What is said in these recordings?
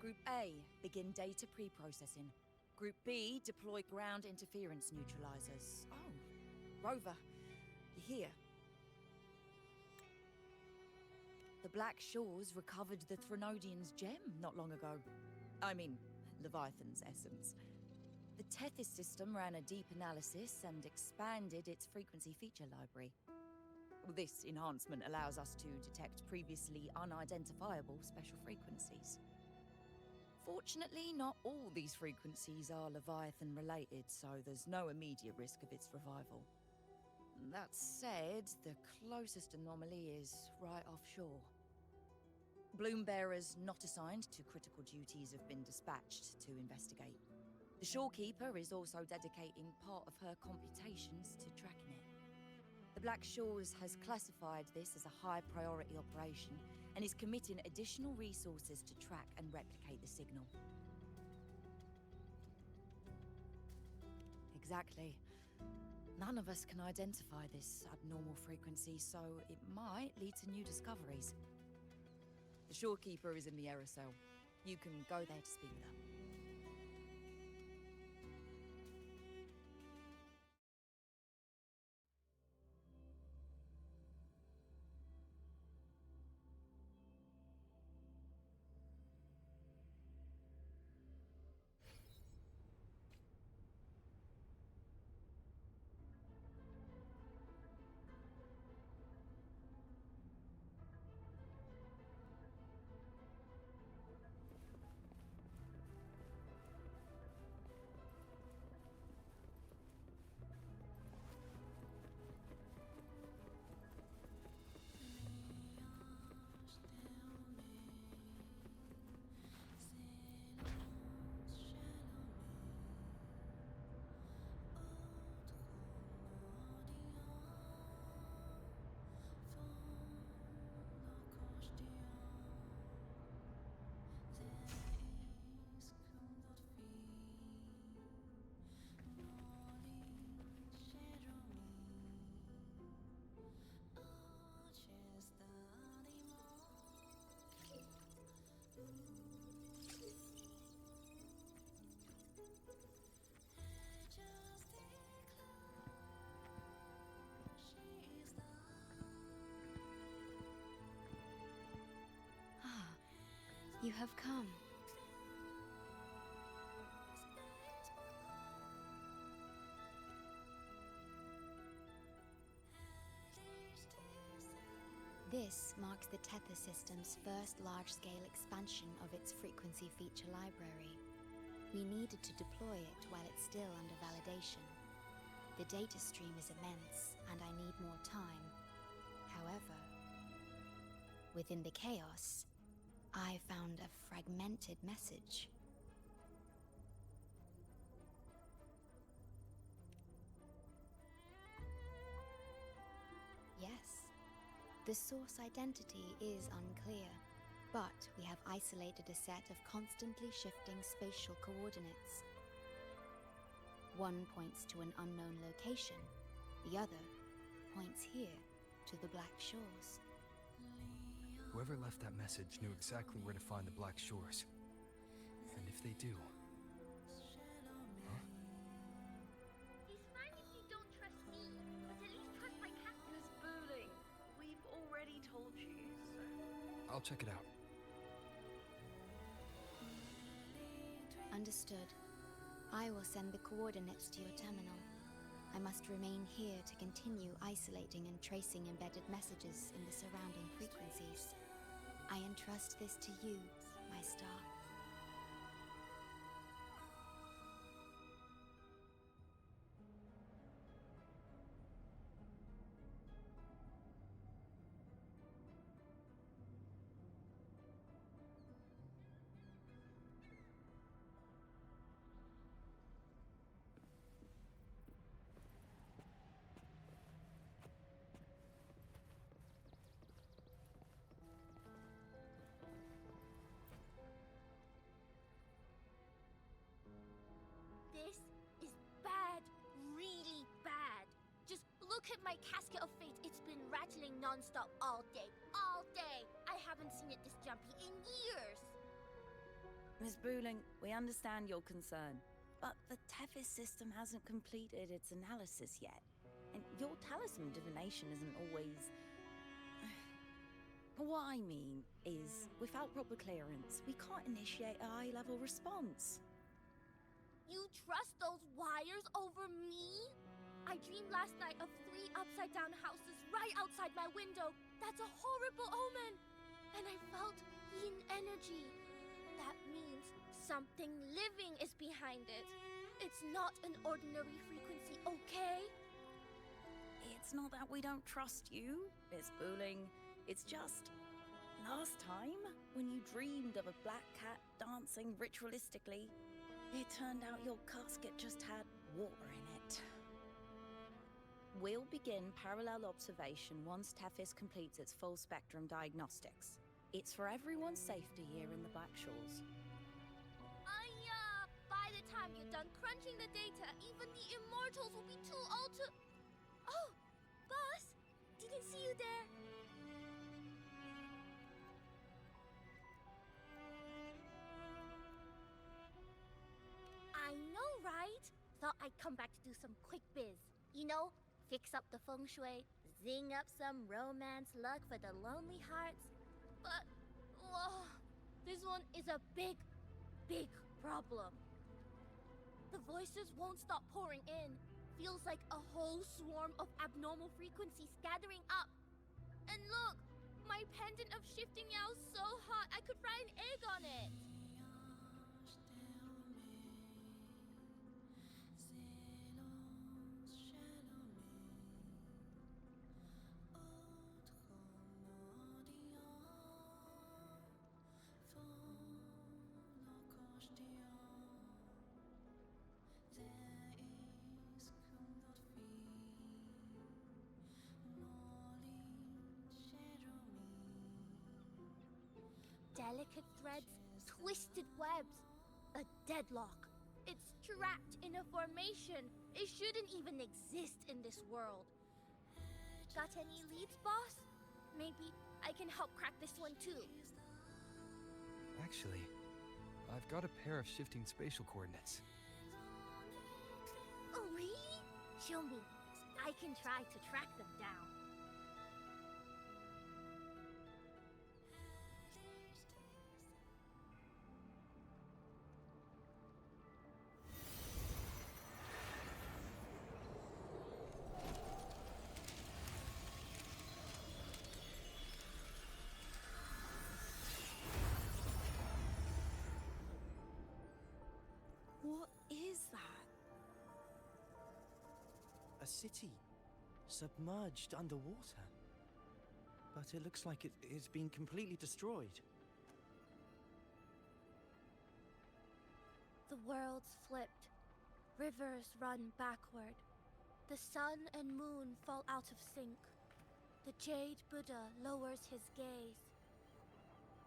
Group A, begin data pre-processing. Group B, deploy ground interference neutralizers. Oh, Rover, you're here. The Black Shores recovered the Threnodian's gem not long ago. I mean, Leviathan's essence. The Tethys system ran a deep analysis and expanded its frequency feature library. This enhancement allows us to detect previously unidentifiable special frequencies. Fortunately, not all these frequencies are Leviathan-related, so there's no immediate risk of its revival. That said, the closest anomaly is right offshore. Bloom bearers not assigned to critical duties have been dispatched to investigate. The shorekeeper is also dedicating part of her computations to tracking it. The Black Shores has classified this as a high-priority operation and is committing additional resources to track and replicate the signal. Exactly. None of us can identify this abnormal frequency, so it might lead to new discoveries. The shorekeeper is in the aerosol. You can go there to speak with her. You have come. This marks the Tethys system's first large-scale expansion of its frequency feature library. We needed to deploy it while it's still under validation. The data stream is immense, and I need more time. However, within the chaos, I found a fragmented message. Yes, the source identity is unclear, but we have isolated a set of constantly shifting spatial coordinates. One points to an unknown location, the other points here to the Black Shores. Whoever left that message knew exactly where to find the Black Shores. And if they do... Huh? It's fine if you don't trust me, but at least trust my captain. Miss Booling, we've already told you, so... I'll check it out. Understood. I will send the coordinates to your terminal. I must remain here to continue isolating and tracing embedded messages in the surrounding frequencies. I entrust this to you, my star. This is bad, really bad. Just look at my casket of fate. It's been rattling non-stop all day. I haven't seen it this jumpy in years. Miss Booling, we understand your concern, but the Tethys system hasn't completed its analysis yet. And your talisman divination isn't always... What I mean is, without proper clearance, we can't initiate a high-level response. You trust those wires over me? I dreamed last night of 3 upside-down houses right outside my window. That's a horrible omen! And I felt yin energy. That means something living is behind it. It's not an ordinary frequency, okay? It's not that we don't trust you, Miss Booling. It's just... last time, when you dreamed of a black cat dancing ritualistically, it turned out your casket just had water in it. We'll begin parallel observation once Tethys completes its full-spectrum diagnostics. It's for everyone's safety here in the Black Shores. By the time you're done crunching the data, even the immortals will be too old to... Oh, boss! Didn't see you there. I know, right? Thought I'd come back to do some quick biz. You know, fix up the feng shui, zing up some romance luck for the lonely hearts. But, this one is a big, big problem. The voices won't stop pouring in. Feels like a whole swarm of abnormal frequencies gathering up. And look, my pendant of shifting yow's so hot I could fry an egg on it. Delicate threads, twisted webs, a deadlock. It's trapped in a formation. It shouldn't even exist in this world. Got any leads, boss? Maybe I can help crack this one too. Actually, I've got a pair of shifting spatial coordinates. Oh, really? Show me. I can try to track them down. What is that? A city, submerged underwater. But it looks like it's been completely destroyed. The world's flipped. Rivers run backward. The sun and moon fall out of sync. The Jade Buddha lowers his gaze.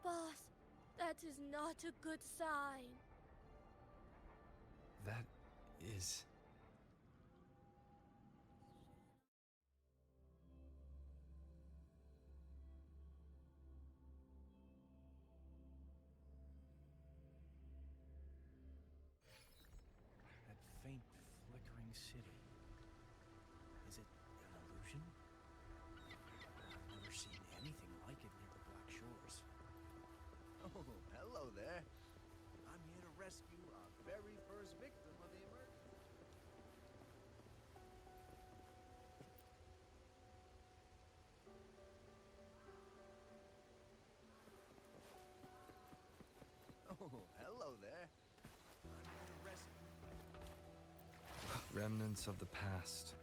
Boss, that is not a good sign. That is... That faint, flickering city. Is it an illusion? I've never seen anything like it near the Black Shores. Oh, hello there. I'm here to rescue our very first victim of the emergency. Oh, hello there. I'm here to rescue. remnants of the past.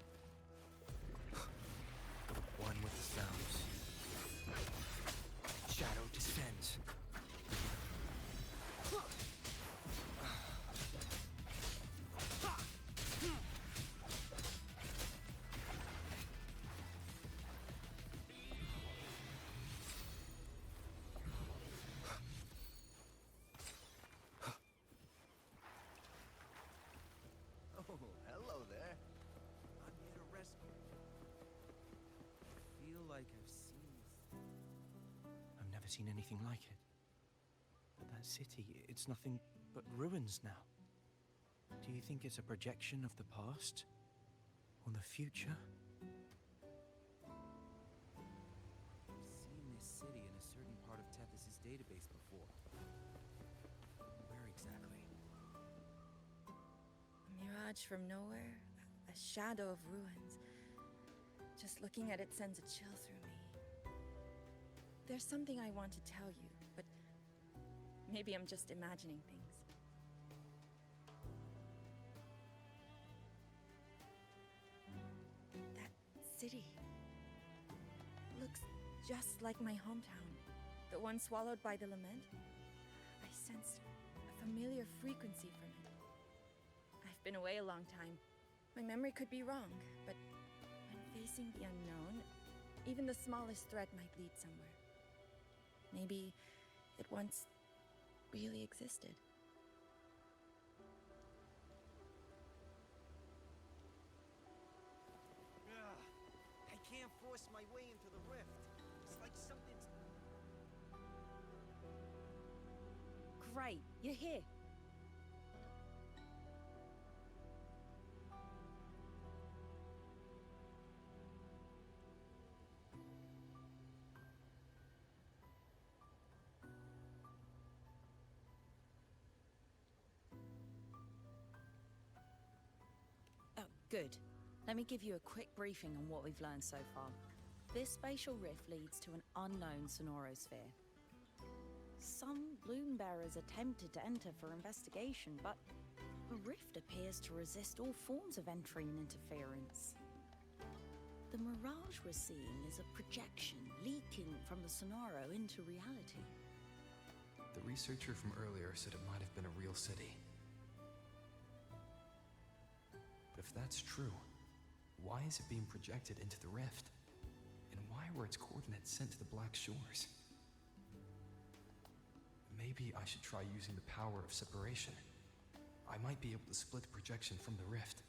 One with the sounds. Shadow descends. Oh, hello there. I'm here to rescue. I feel like I've seen this. I've never seen anything like it. But That city, it's nothing but ruins now. Do you think it's a projection of the past? Or the future? I've seen this city in a certain part of Tethys' database before. Where exactly? A mirage from nowhere, a shadow of ruins. Just looking at it sends a chill through me. There's something I want to tell you, but maybe I'm just imagining things. That city looks just like my hometown, the one swallowed by the lament. I sensed a familiar frequency from it. I've been away a long time. My memory could be wrong, but when facing the unknown, even the smallest thread might lead somewhere. Maybe it once really existed. I can't force my way into the rift. It's like something's... Great, you're here. Oh, good. Let me give you a quick briefing on what we've learned so far. This spatial rift leads to an unknown sonorosphere. Some bloom bearers attempted to enter for investigation, but the rift appears to resist all forms of entry and interference. The mirage we're seeing is a projection leaking from the sonoro into reality. The researcher from earlier said it might have been a real city. But if that's true, why is it being projected into the rift? And why were its coordinates sent to the Black Shores? Maybe I should try using the power of separation. I might be able to split the projection from the rift.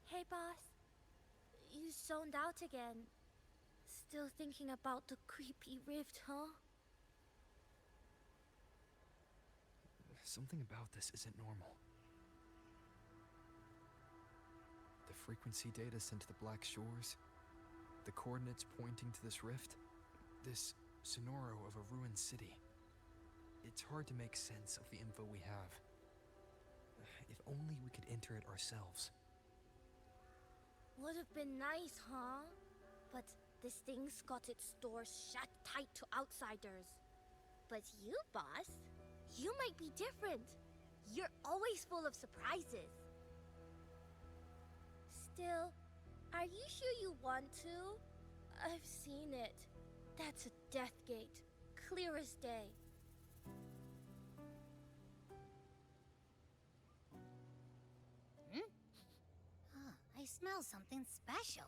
Hey, boss. You zoned out again. Still thinking about the creepy rift, huh? Something about this isn't normal. The frequency data sent to the Black Shores, the coordinates pointing to this rift, this sonoro of a ruined city. It's hard to make sense of the info we have. If only we could enter it ourselves. Would have been nice, huh? But this thing's got its doors shut tight to outsiders. But you, boss, you might be different. You're always full of surprises. Still, are you sure you want to? I've seen it. That's a death gate, clear as day. I smell something special.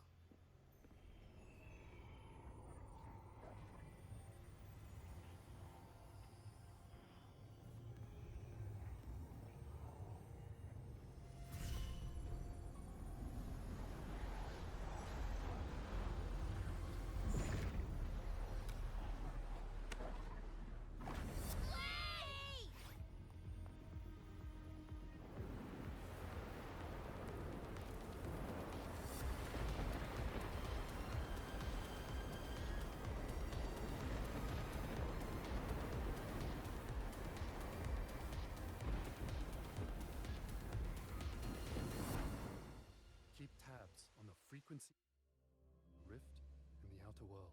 Keep tabs on the frequency, rift, and the outer world.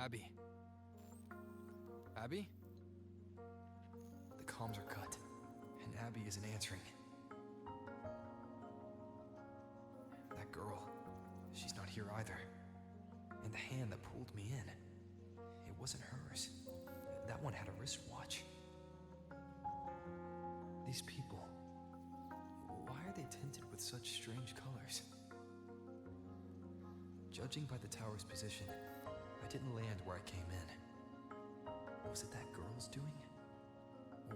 Abby? Abby? The comms are cut, and Abby isn't answering. That girl, she's not here either. And the hand that pulled me in, it wasn't hers. That one had a wristwatch. These people, why are they tinted with such strange colors? Judging by the tower's position, I didn't land where I came in. Was it that girl's doing?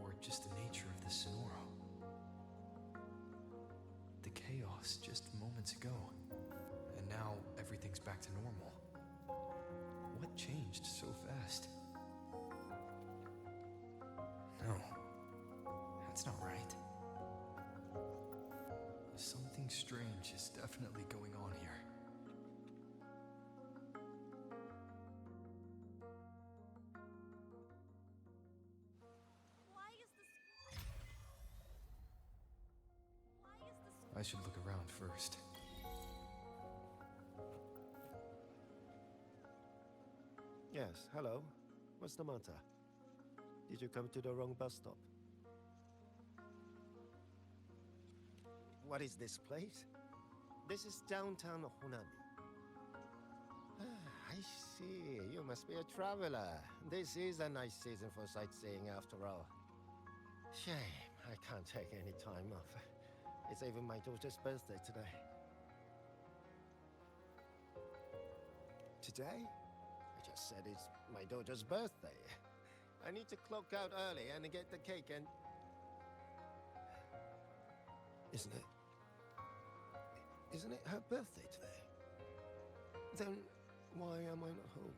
Or just the nature of the Sonoro? The chaos just moments ago, and now everything's back to normal. What changed so fast? No, that's not right. Something strange is definitely going on here. I should look around first. Yes, hello. What's the matter? Did you come to the wrong bus stop? What is this place? This is downtown Honami. I see. You must be a traveler. This is a nice season for sightseeing after all. Shame, I can't take any time off. It's even my daughter's birthday today. Today? I just said it's my daughter's birthday. I need to clock out early and get the cake and... Isn't it her birthday today? Then why am I not home?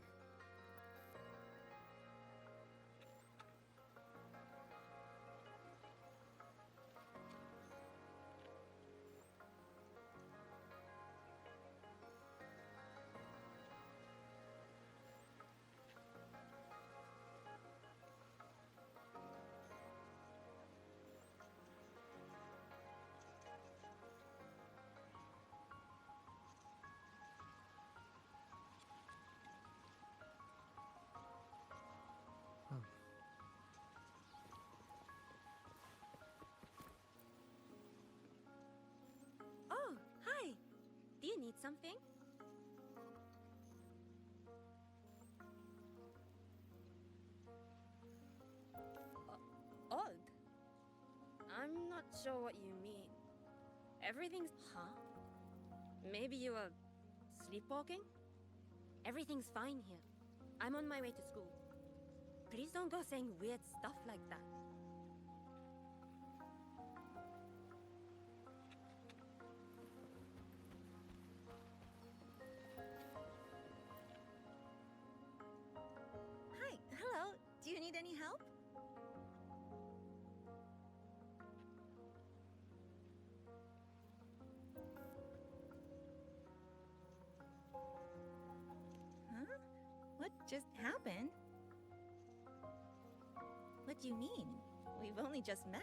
Oh, hi. Do you need something? Odd. I'm not sure what you mean. Everything's... Huh? Maybe you were sleepwalking? Everything's fine here. I'm on my way to school. Please don't go saying weird stuff like that. Hi, hello. Do you need any help? Huh? What just happened? What do you mean? We've only just met.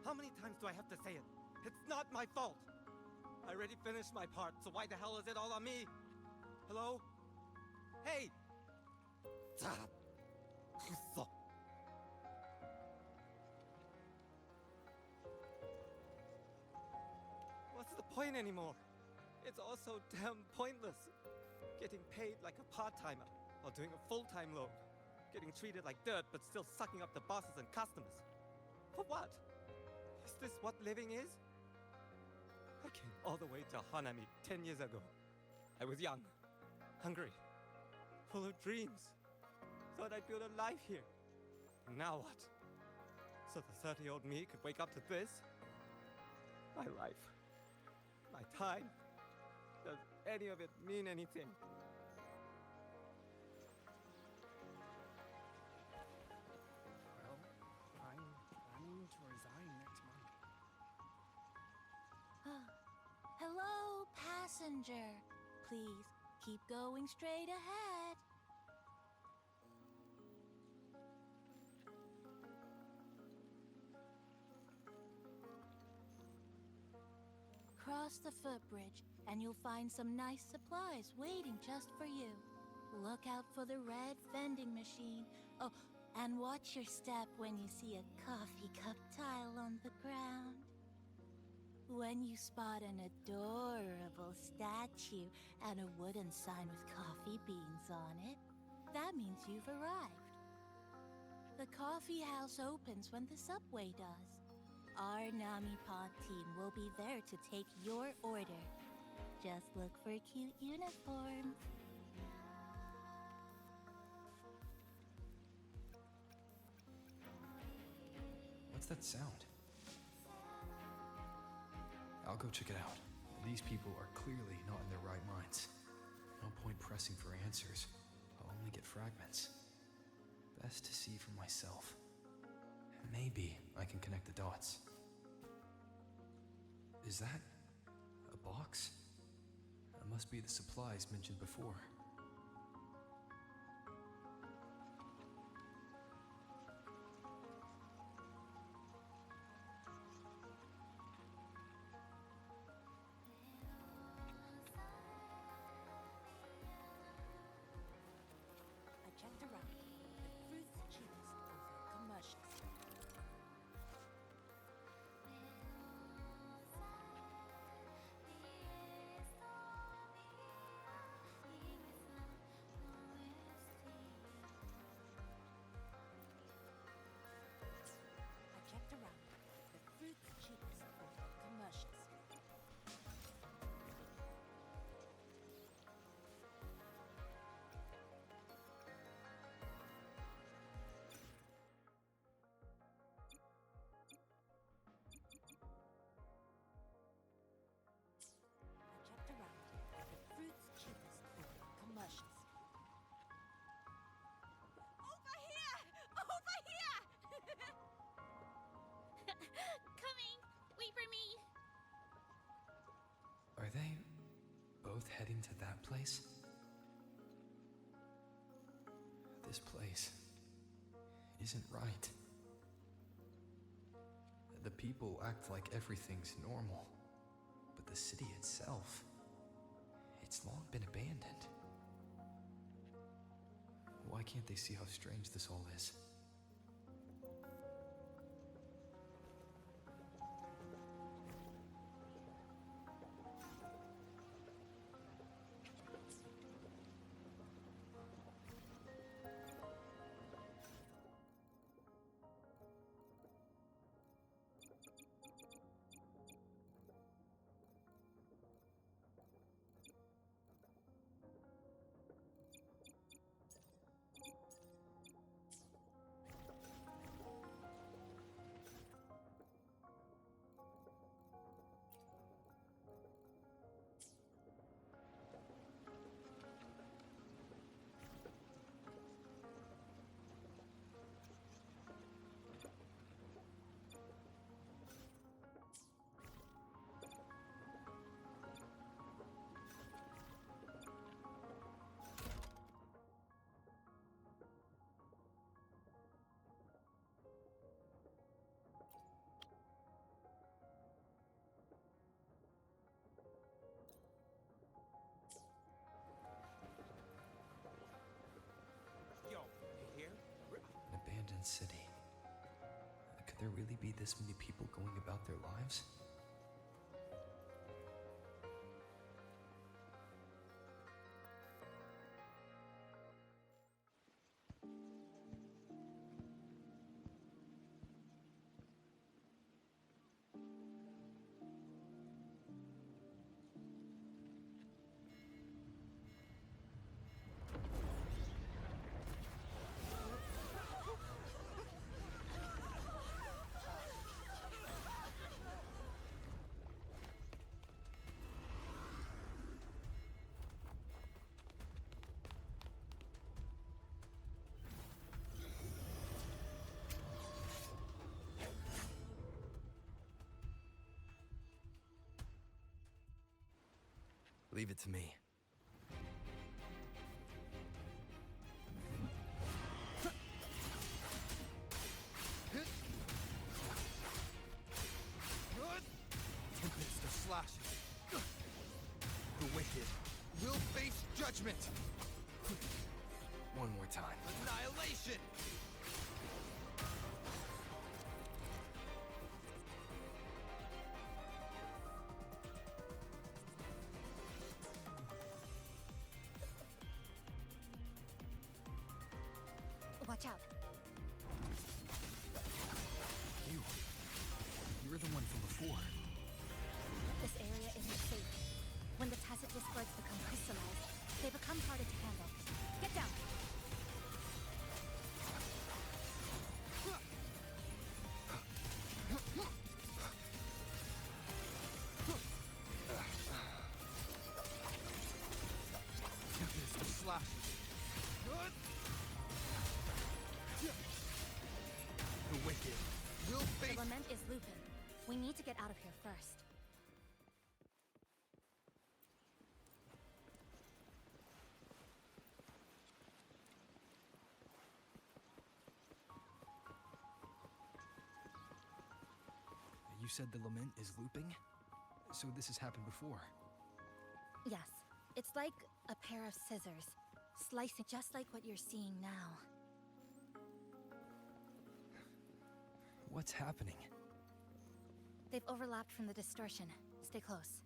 How many times do I have to say it? It's not my fault! I already finished my part, so why the hell is it all on me? Hello? Hey! What's the point anymore? It's all so damn pointless. Getting paid like a part-timer while doing a full-time load. Getting treated like dirt but still sucking up the bosses and customers. For what? Is this what living is? I came all the way to Hanami 10 years ago. I was young, hungry, full of dreams. Thought I'd build a life here. And now what? So the 30-year-old me could wake up to this? My life. My time. Does any of it mean anything? Well, I'm planning to resign next month. Hello, passenger. Please keep going straight ahead. across the footbridge, and you'll find some nice supplies waiting just for you. Look out for the red vending machine. Oh, and watch your step when you see a coffee cup tile on the ground. When you spot an adorable statue and a wooden sign with coffee beans on it, that means you've arrived. The coffee house opens when the subway does. Our Nami Pod team will be there to take your order. Just look for cute uniforms. What's that sound? I'll go check it out. These people are clearly not in their right minds. No point pressing for answers. I'll only get fragments. Best to see for myself. Maybe I can connect the dots. Is that a box? That must be the supplies mentioned before. I checked around. The fruit's cheapest over commercials. I checked around. The fruit's cheapest over commercials. I checked around. The fruit's cheapest over commercials. Over here! Over here! Coming! Wait for me! Are they both heading to that place? This place isn't right. The people act like everything's normal, but the city itself, it's long been abandoned. Why can't they see how strange this all is? Yo, you here? An abandoned city. Could there really be this many people going about their lives? Leave it to me. Tempest or slashes. judgment! One more time. Annihilation! Watch out. You're the one from before. This area isn't safe. When the tacit discords become crystallized, they become harder to handle. Get down! The wicked will face. The lament is looping. We need to get out of here first. You said the lament is looping? So this has happened before? Yes. It's like a pair of scissors, slicing just like what you're seeing now. What's happening? They've overlapped from the distortion. Stay close.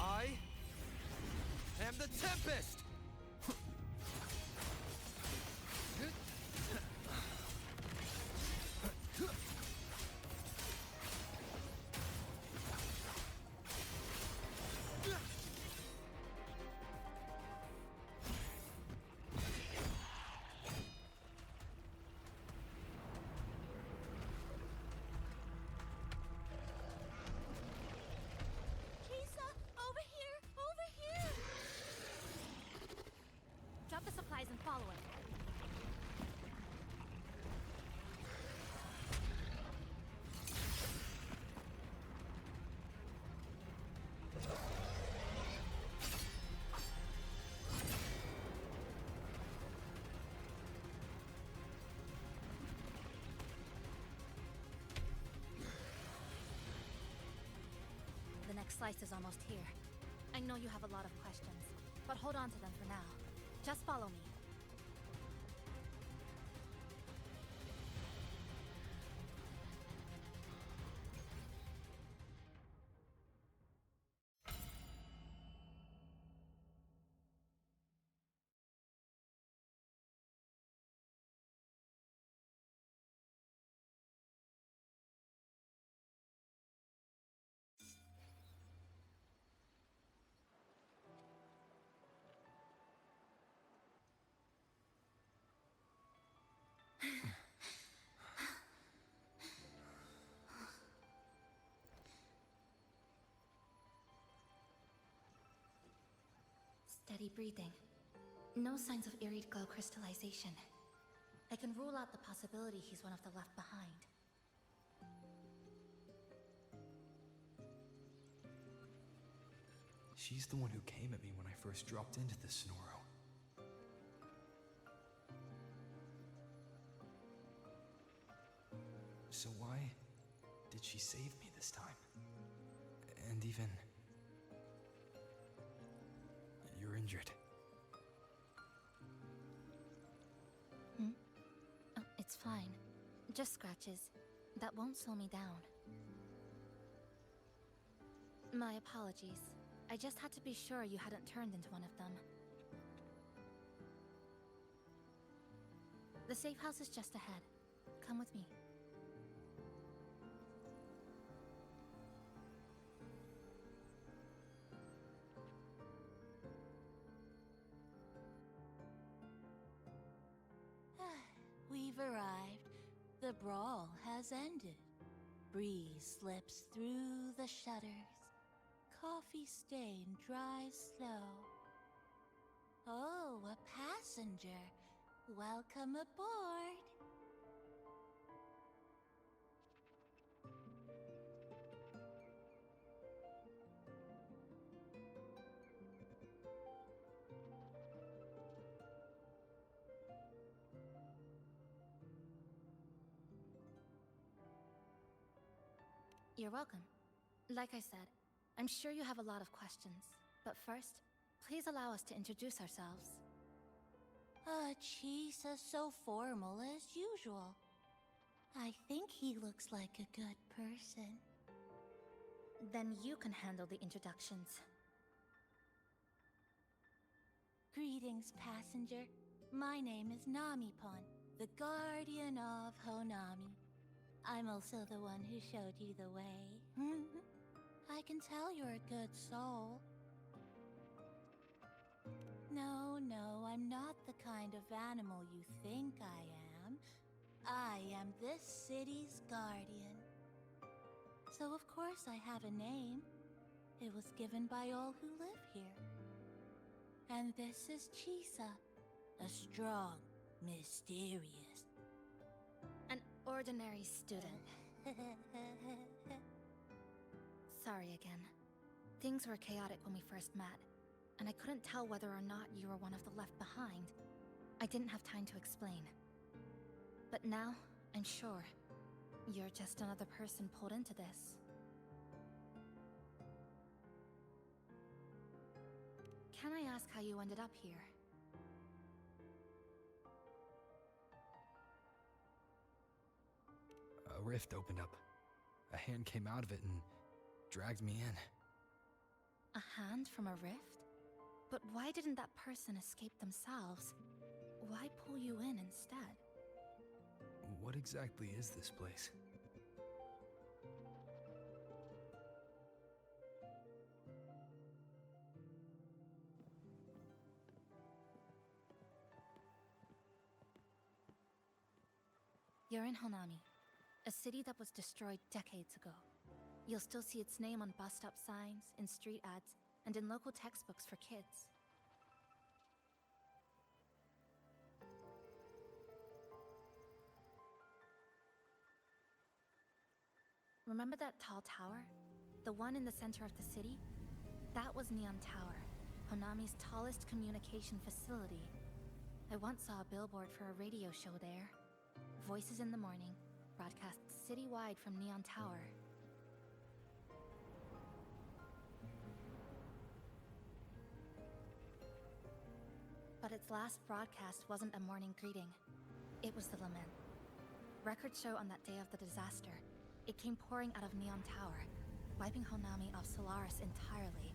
I am the Tempest! Drop the supplies and follow it. The next slice is almost here. I know you have a lot of questions, but hold on to them for now. Just follow me. Steady breathing. No signs of irried glow crystallization. I can rule out the possibility he's one of the left behind. She's the one who came at me when I first dropped into the Sonoro. So why did she save me this time? And even... You're injured. Oh, it's fine. Just scratches. That won't slow me down. My apologies. I just had to be sure you hadn't turned into one of them. The safe house is just ahead. Come with me. We've arrived. The brawl has ended. Breeze slips through the shutters. Coffee stain dries slow. Oh, a passenger. Welcome aboard. You're welcome. Like I said, I'm sure you have a lot of questions. But first, please allow us to introduce ourselves. Chisa's so formal as usual. I think he looks like a good person. Then you can handle the introductions. Greetings, passenger. My name is Namipon, the guardian of Honami. I'm also the one who showed you the way. I can tell you're a good soul. No, I'm not the kind of animal you think I am. I am this city's guardian. So of course I have a name. It was given by all who live here. And this is Chisa, a strong, mysterious... An ordinary student. Sorry again. Things were chaotic when we first met, and I couldn't tell whether or not you were one of the left behind. I didn't have time to explain. But now, I'm sure. You're just another person pulled into this. Can I ask how you ended up here? A rift opened up. A hand came out of it and dragged me in. A hand from a rift? But why didn't that person escape themselves? Why pull you in instead? What exactly is this place? You're in Honami, a city that was destroyed decades ago. You'll still see its name on bus-stop signs, in street ads, and in local textbooks for kids. Remember that tall tower? The one in the center of the city? That was Neon Tower, Honami's tallest communication facility. I once saw a billboard for a radio show there. Voices in the Morning, broadcast citywide from Neon Tower. But its last broadcast wasn't a morning greeting. It was the lament. Records show on that day of the disaster, it came pouring out of Neon Tower, wiping Honami off Solaris entirely,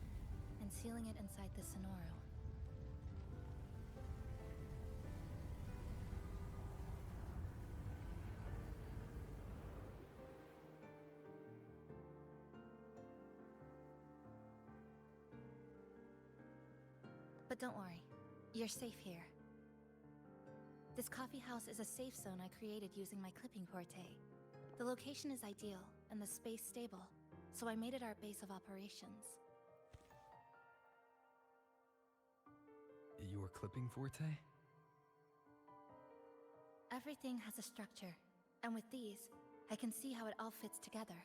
and sealing it inside the Sonoro. But don't worry, you're safe here. This coffee house is a safe zone I created using my clipping forte. The location is ideal, and the space stable, so I made it our base of operations. Your clipping forte? Everything has a structure, and with these, I can see how it all fits together.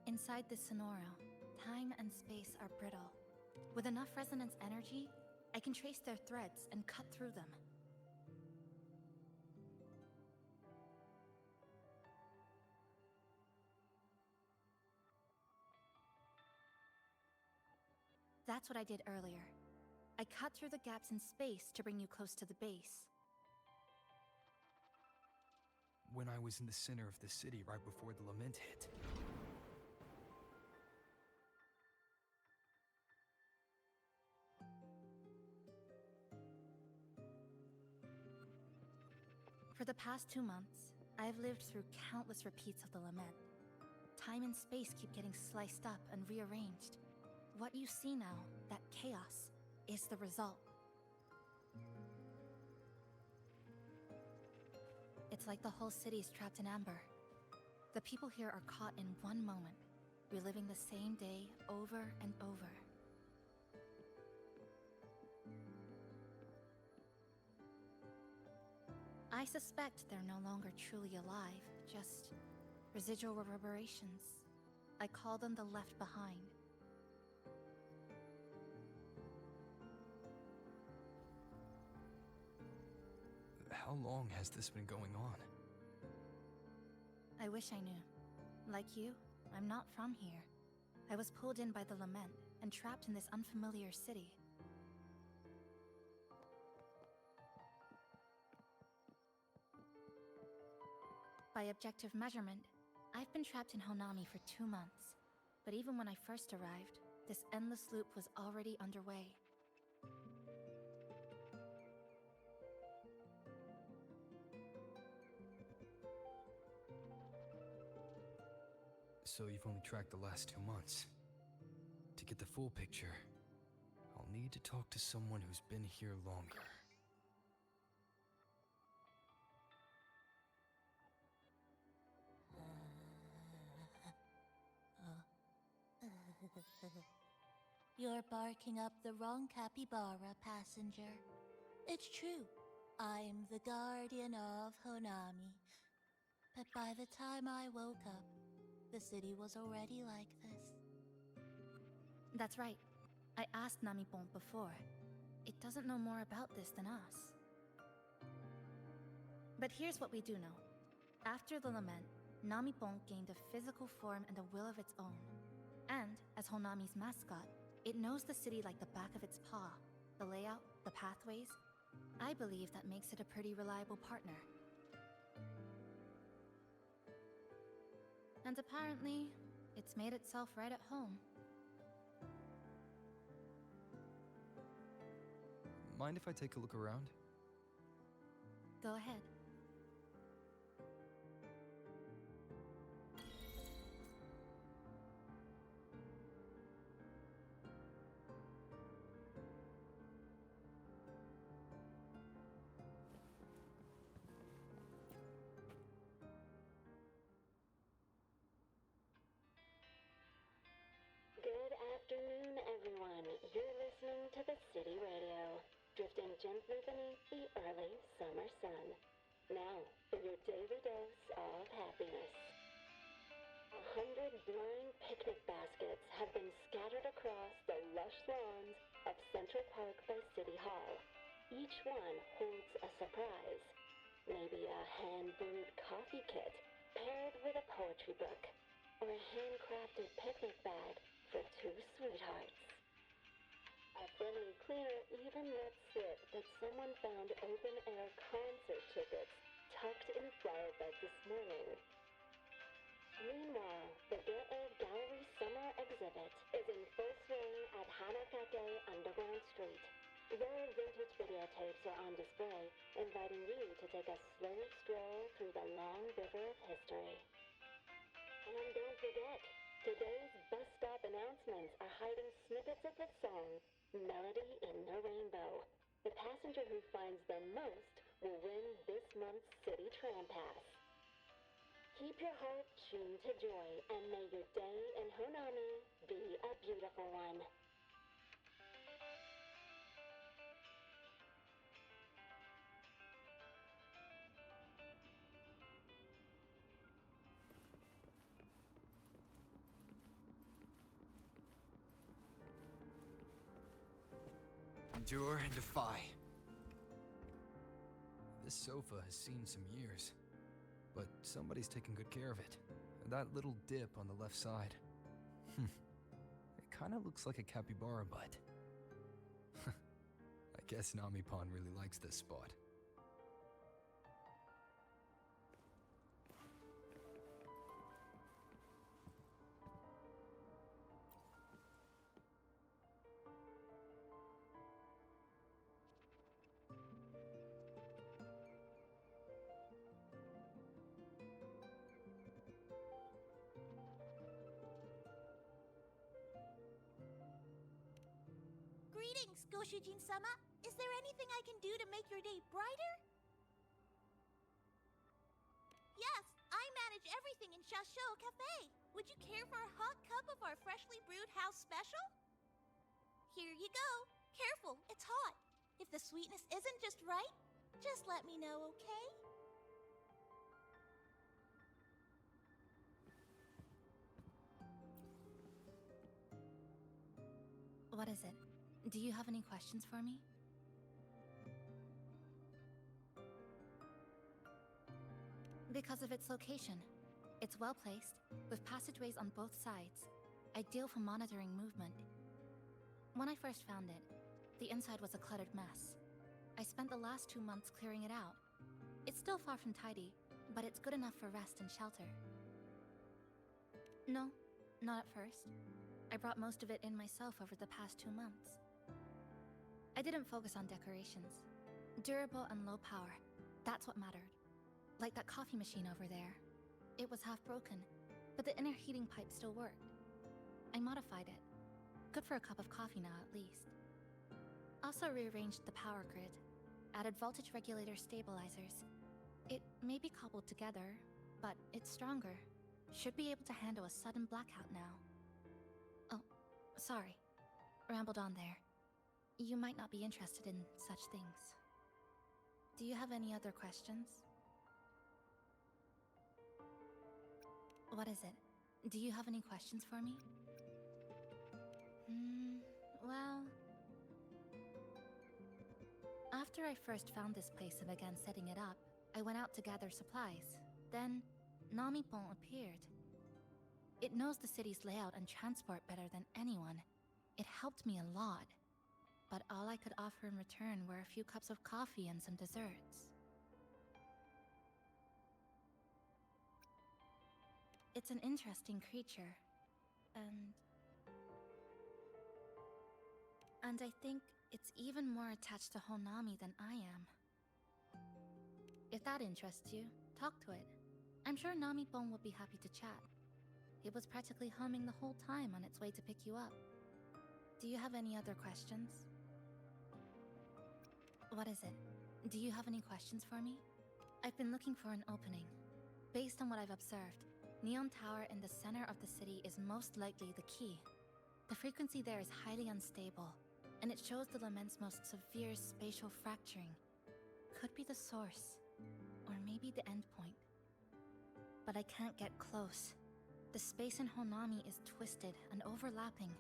Inside this Sonoro, time and space are brittle. With enough resonance energy, I can trace their threads and cut through them. That's what I did earlier. I cut through the gaps in space to bring you close to the base. When I was in the center of the city right before the lament hit. For the past 2 months, I've lived through countless repeats of the lament. Time and space keep getting sliced up and rearranged. What you see now, that chaos, is the result. It's like the whole city's trapped in amber. The people here are caught in one moment, reliving the same day over and over. I suspect they're no longer truly alive, just residual reverberations. I call them the left behind. How long has this been going on? I wish I knew. Like you, I'm not from here. I was pulled in by the Lament and trapped in this unfamiliar city. By objective measurement, I've been trapped in Honami for 2 months. But even when I first arrived, this endless loop was already underway. So you've only tracked the last 2 months. To get the full picture, I'll need to talk to someone who's been here longer. You're barking up the wrong capybara, passenger. It's true. I'm the guardian of Honami. But by the time I woke up, the city was already like this. That's right. I asked Namipon before. It doesn't know more about this than us. But here's what we do know. After the Lament, Namipon gained a physical form and a will of its own. And, as Honami's mascot, it knows the city like the back of its paw. The layout, the pathways. I believe that makes it a pretty reliable partner. And apparently, it's made itself right at home. Mind if I take a look around? Go ahead. Good afternoon, everyone. You're listening to the City Radio, drifting gently beneath the early summer sun. Now, for your daily dose of happiness. 100 blind picnic baskets have been scattered across the lush lawns of Central Park by City Hall. Each one holds a surprise. Maybe a hand-brewed coffee kit paired with a poetry book, or a handcrafted picnic bag for 2 sweethearts. A friendly cleaner even let slip that someone found open-air concert tickets tucked in a flower bed this morning. Meanwhile, the Gil-Ed Gallery Summer Exhibit is in full swing at Hanakake Underground Street. Rare vintage videotapes are on display, inviting you to take a slow stroll through the long river of history. And don't forget, today's bus stop announcements are hiding snippets of the song, Melody in the Rainbow. The passenger who finds them most will win this month's City Tram Pass. Keep your heart tuned to joy, and may your day in Honami be a beautiful one. Endure and defy. This sofa has seen some years, but somebody's taken good care of it. That little dip on the left side. It kinda looks like a capybara butt. I guess Namipon really likes this spot. Greetings, Goshujin-sama. Is there anything I can do to make your day brighter? Yes, I manage everything in Shasho Cafe. Would you care for a hot cup of our freshly brewed house special? Here you go. Careful, it's hot. If the sweetness isn't just right, just let me know, okay? What is it? Do you have any questions for me? Because of its location. It's well placed, with passageways on both sides, ideal for monitoring movement. When I first found it, the inside was a cluttered mess. I spent the last 2 months clearing it out. It's still far from tidy, but it's good enough for rest and shelter. No, not at first. I brought most of it in myself over the past 2 months. I didn't focus on decorations. Durable and low power, that's what mattered. Like that coffee machine over there. It was half broken, but the inner heating pipe still worked. I modified it. Good for a cup of coffee now, at least. Also rearranged the power grid, added voltage regulator stabilizers. It may be cobbled together, but it's stronger. Should be able to handle a sudden blackout now. Oh, sorry. Rambled on there. You might not be interested in such things. Do you have any other questions? What is it? Do you have any questions for me? Well... After I first found this place and began setting it up, I went out to gather supplies. Then, Namipon appeared. It knows the city's layout and transport better than anyone. It helped me a lot. But all I could offer in return were a few cups of coffee and some desserts. It's an interesting creature. And I think it's even more attached to Honami than I am. If that interests you, talk to it. I'm sure Namipon would be happy to chat. It was practically humming the whole time on its way to pick you up. Do you have any other questions? What is it? Do you have any questions for me? I've been looking for an opening. Based on what I've observed, Neon Tower in the center of the city is most likely the key. The frequency there is highly unstable, and it shows the Lament's most severe spatial fracturing. Could be the source, or maybe the endpoint. But I can't get close. The space in Honami is twisted and overlapping.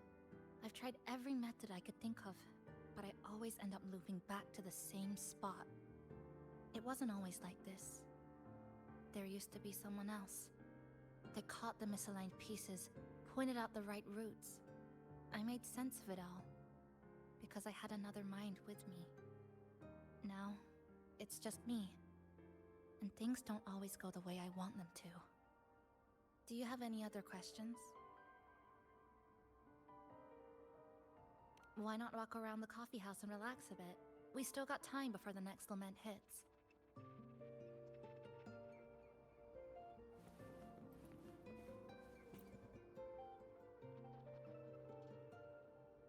I've tried every method I could think of, but I always end up looping back to the same spot. It wasn't always like this. There used to be someone else. They caught the misaligned pieces, pointed out the right routes. I made sense of it all, because I had another mind with me. Now, it's just me, and things don't always go the way I want them to. Do you have any other questions? Why not walk around the coffee house and relax a bit? We still got time before the next lament hits.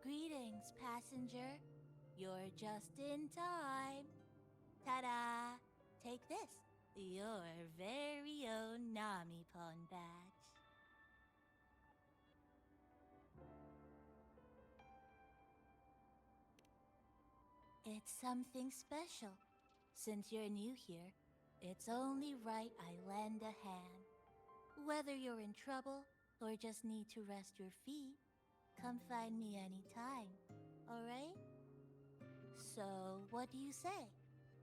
Greetings, passenger. You're just in time. Ta-da! Take this, your very own Namipon badge. It's something special. Since you're new here, it's only right I lend a hand. Whether you're in trouble or just need to rest your feet, come find me anytime, alright? So, what do you say?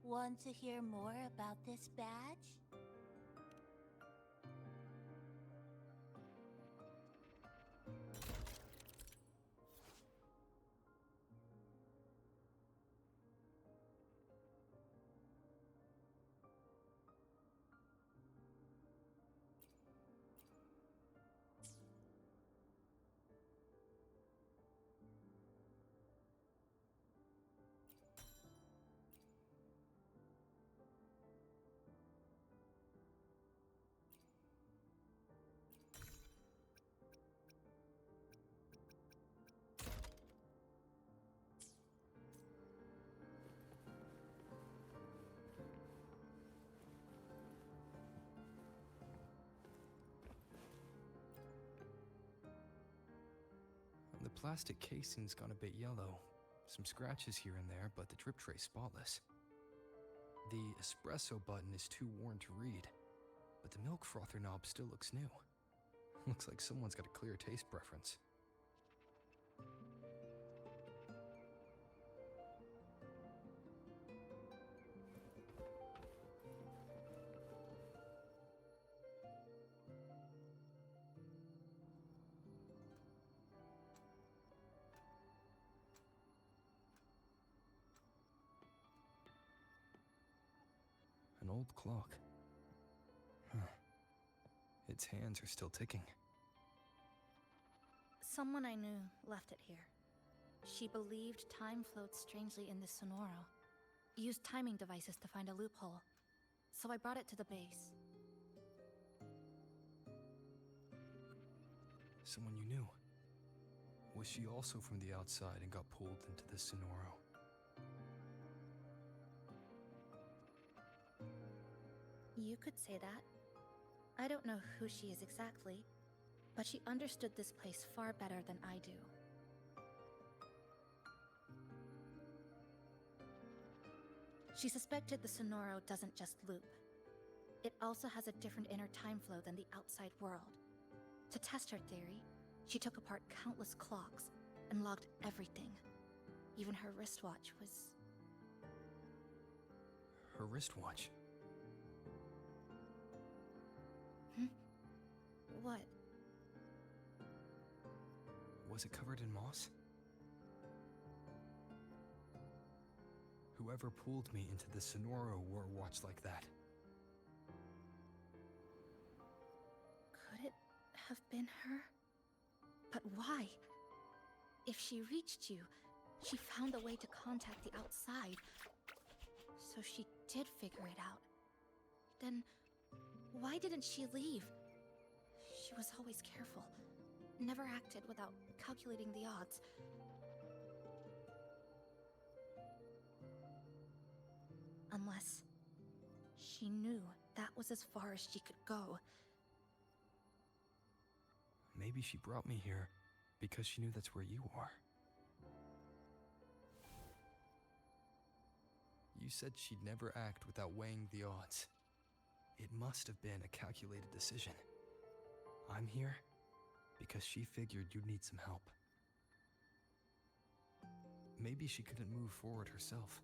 Want to hear more about this badge? The plastic casing's gone a bit yellow. Some scratches here and there, but the drip tray's spotless. The espresso button is too worn to read, but the milk frother knob still looks new. Looks like someone's got a clear taste preference. old clock. Huh. Its hands are still ticking. Someone I knew left it here. She believed time flowed strangely in this Sonoro. Used timing devices to find a loophole. So I brought it to the base. Someone you knew. Was she also from the outside and got pulled into this Sonoro? You could say that. I don't know who she is exactly, but she understood this place far better than I do. She suspected the Sonoro doesn't just loop. It also has a different inner time flow than the outside world. To test her theory, she took apart countless clocks and logged everything. Even her wristwatch was... Her wristwatch? What? Was it covered in moss? Whoever pulled me into the Sonoro wore a watch like that. Could it have been her? But why? If she reached you, she found a way to contact the outside. So she did figure it out. Then, why didn't she leave? She was always careful. Never acted without calculating the odds. Unless she knew that was as far as she could go. Maybe she brought me here because she knew that's where you are. You said she'd never act without weighing the odds. It must have been a calculated decision. I'm here because she figured you'd need some help. Maybe she couldn't move forward herself.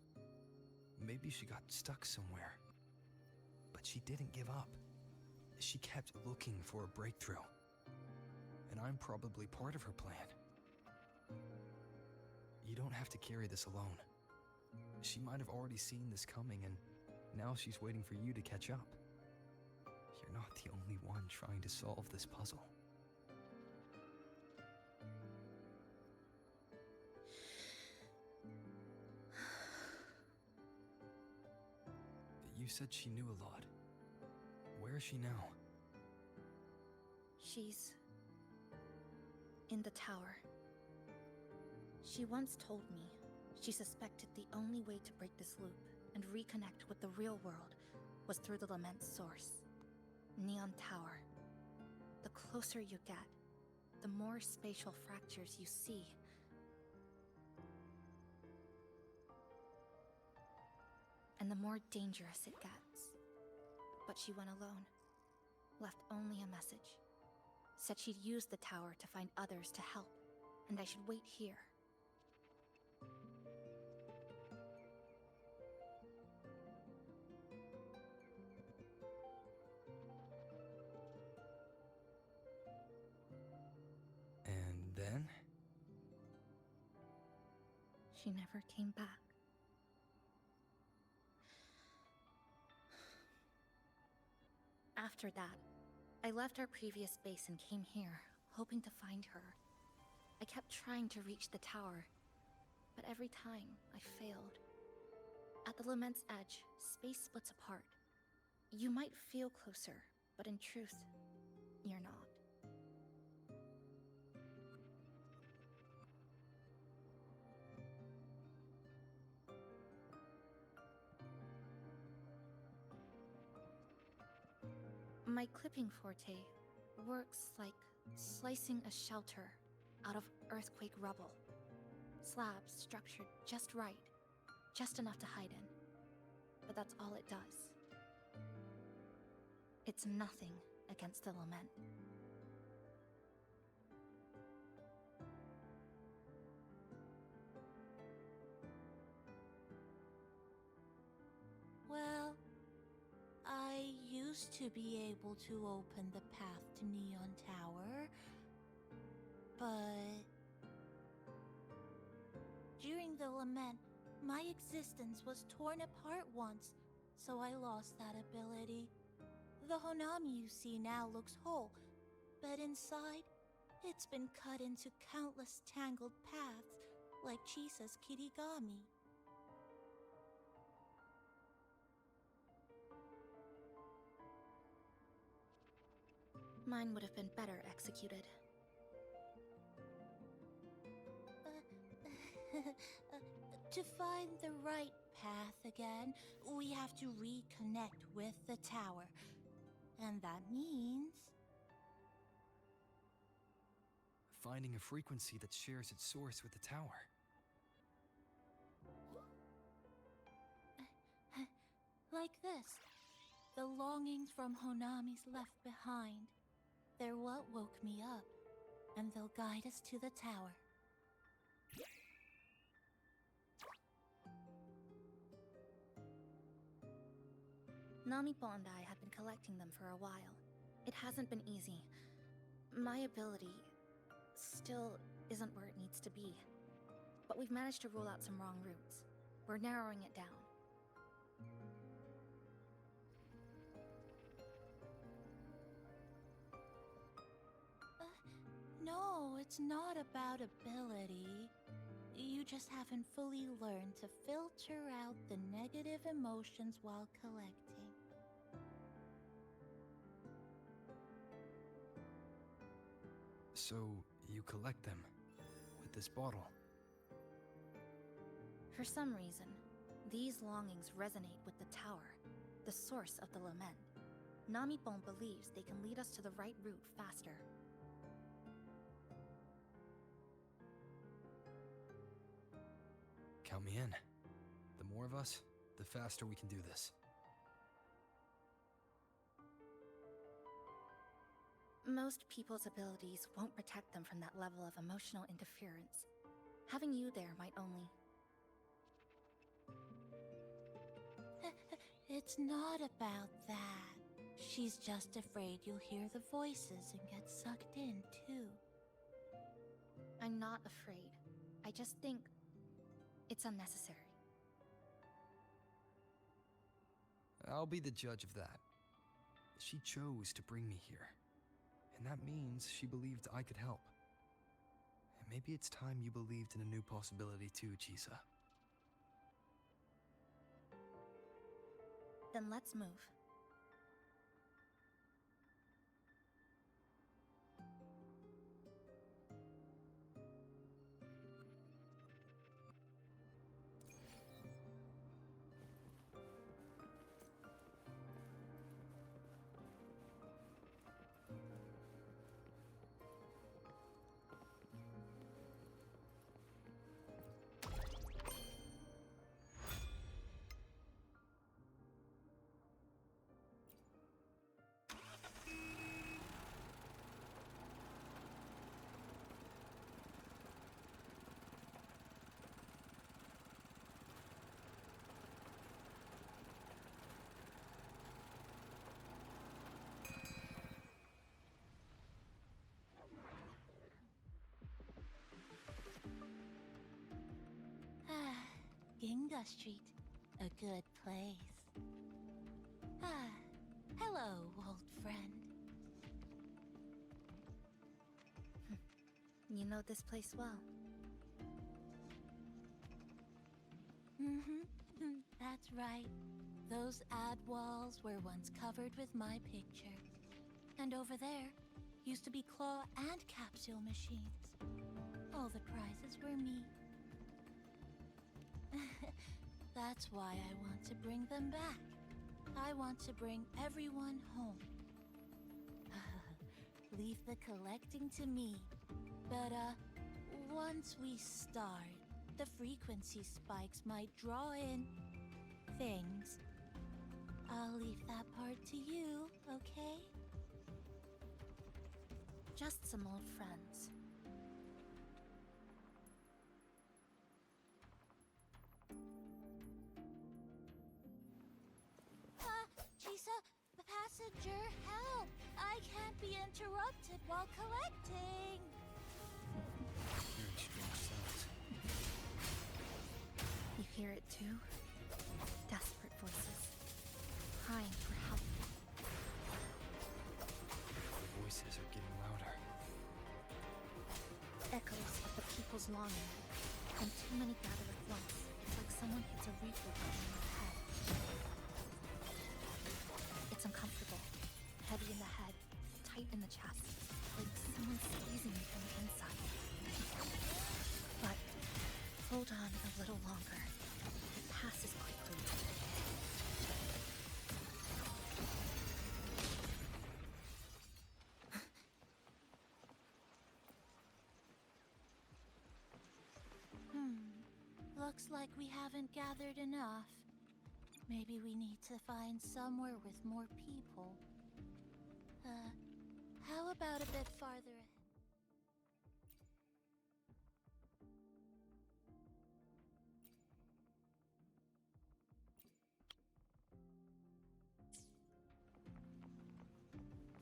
Maybe she got stuck somewhere. But she didn't give up. She kept looking for a breakthrough. And I'm probably part of her plan. You don't have to carry this alone. She might have already seen this coming, and now she's waiting for you to catch up. You're not the only one trying to solve this puzzle. You said she knew a lot. Where is she now? She's... in the tower. She once told me she suspected the only way to break this loop and reconnect with the real world was through the Lament's source. Neon Tower. The closer you get, the more spatial fractures you see. And the more dangerous it gets. But she went alone. Left only a message. Said she'd use the tower to find others to help, and I should wait here. And then? She never came back. After that, I left our previous base and came here, hoping to find her. I kept trying to reach the tower, but every time I failed. At the Lament's edge, space splits apart. You might feel closer, but in truth, you're not. My clipping forte works like slicing a shelter out of earthquake rubble. Slabs structured just right, just enough to hide in. But that's all it does. It's nothing against the Lament. Well, I used to be able to open the path to Neon Tower, but during the Lament, my existence was torn apart once, so I lost that ability. The Honami you see now looks whole, but inside, it's been cut into countless tangled paths, like Chisa's Kirigami. Mine would have been better executed. To find the right path again, we have to reconnect with the tower. And that means... finding a frequency that shares its source with the tower. Like this. The longings from Honami's left behind. They're what woke me up, and they'll guide us to the tower. Namipo and I have been collecting them for a while. It hasn't been easy. My ability still isn't where it needs to be. But we've managed to rule out some wrong routes. We're narrowing it down. No, it's not about ability. You just haven't fully learned to filter out the negative emotions while collecting. So, you collect them with this bottle. For some reason, these longings resonate with the tower, the source of the lament. Namipon believes they can lead us to the right route faster. Count me in. The more of us, the faster we can do this. Most people's abilities won't protect them from that level of emotional interference. Having you there might only... It's not about that. She's just afraid you'll hear the voices and get sucked in, too. I'm not afraid. I just think it's unnecessary. I'll be the judge of that. She chose to bring me here. And that means she believed I could help. And maybe it's time you believed in a new possibility too, Chisa. Then let's move. Ginga Street, a good place. Hello, old friend. You know this place well. That's right. Those ad walls were once covered with my picture. And over there used to be claw and capsule machines. All the prizes were me. That's why I want to bring them back. I want to bring everyone home. Leave the collecting to me. But, once we start, the frequency spikes might draw in things. I'll leave that part to you, okay? Just some old friends. Chisa, passenger, help! I can't be interrupted while collecting! Hearing strange sounds. You hear it too? Desperate voices. belonging. When too many gather at once, it's like someone hits a refill button in your head. It's uncomfortable, heavy in the head, tight in the chest, like someone squeezing you from the inside. But hold on a little longer. It passes quickly. Looks like we haven't gathered enough. Maybe we need to find somewhere with more people. How about a bit farther ahead?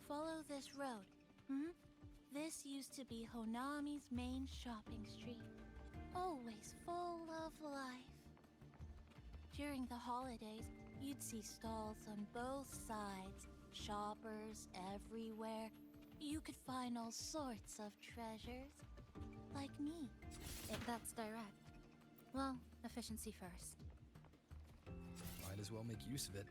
Follow this road. This used to be Honami's main shopping street. Always full of life. During the holidays, you'd see stalls on both sides, shoppers everywhere. You could find all sorts of treasures. Like me. If that's direct. Well, efficiency first. Might as well make use of it.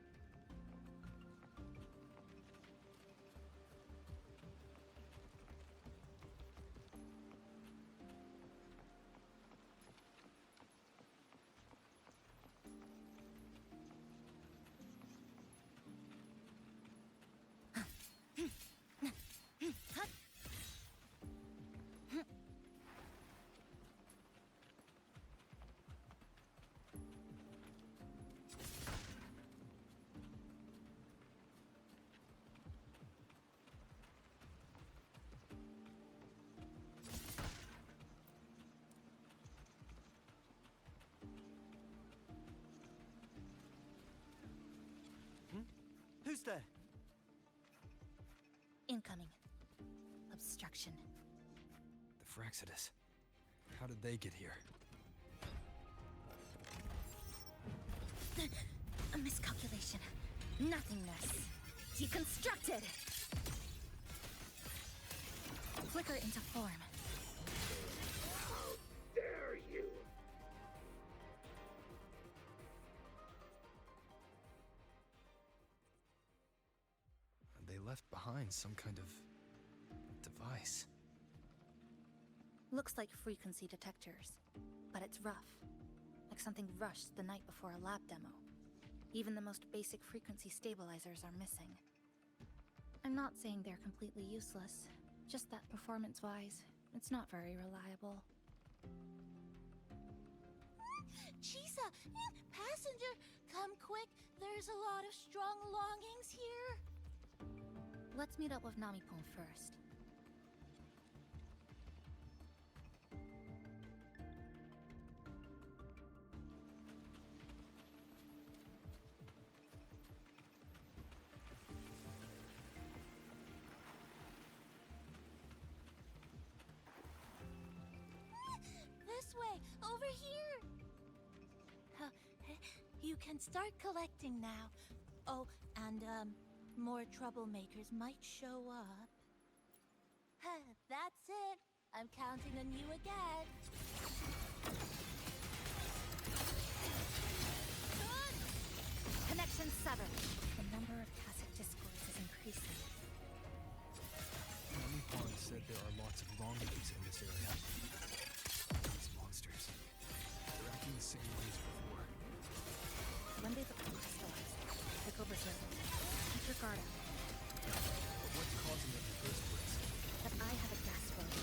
Who's there? Incoming. Obstruction. The Fraxidus. How did they get here? A miscalculation. Nothingness. Deconstructed! Flicker into form. How dare you! They left behind some kind of device. Looks like frequency detectors, but it's rough. Like something rushed the night before a lab demo. Even the most basic frequency stabilizers are missing. I'm not saying they're completely useless, just that performance-wise, it's not very reliable. Chisa! Passenger! Come quick! There's a lot of strong longings here! Let's meet up with Namipon first. This way! Over here! You can start collecting now. Oh, and, more troublemakers might show up. That's it. I'm counting on you again. Connection severed. The number of tacit discords is increasing. Namipon said there are lots of longings in this area. These monsters. They're acting the same way as before. When they become crystallized, they go berserk. Keep your guard up. But what's causing them in the first place? But I have a gas road.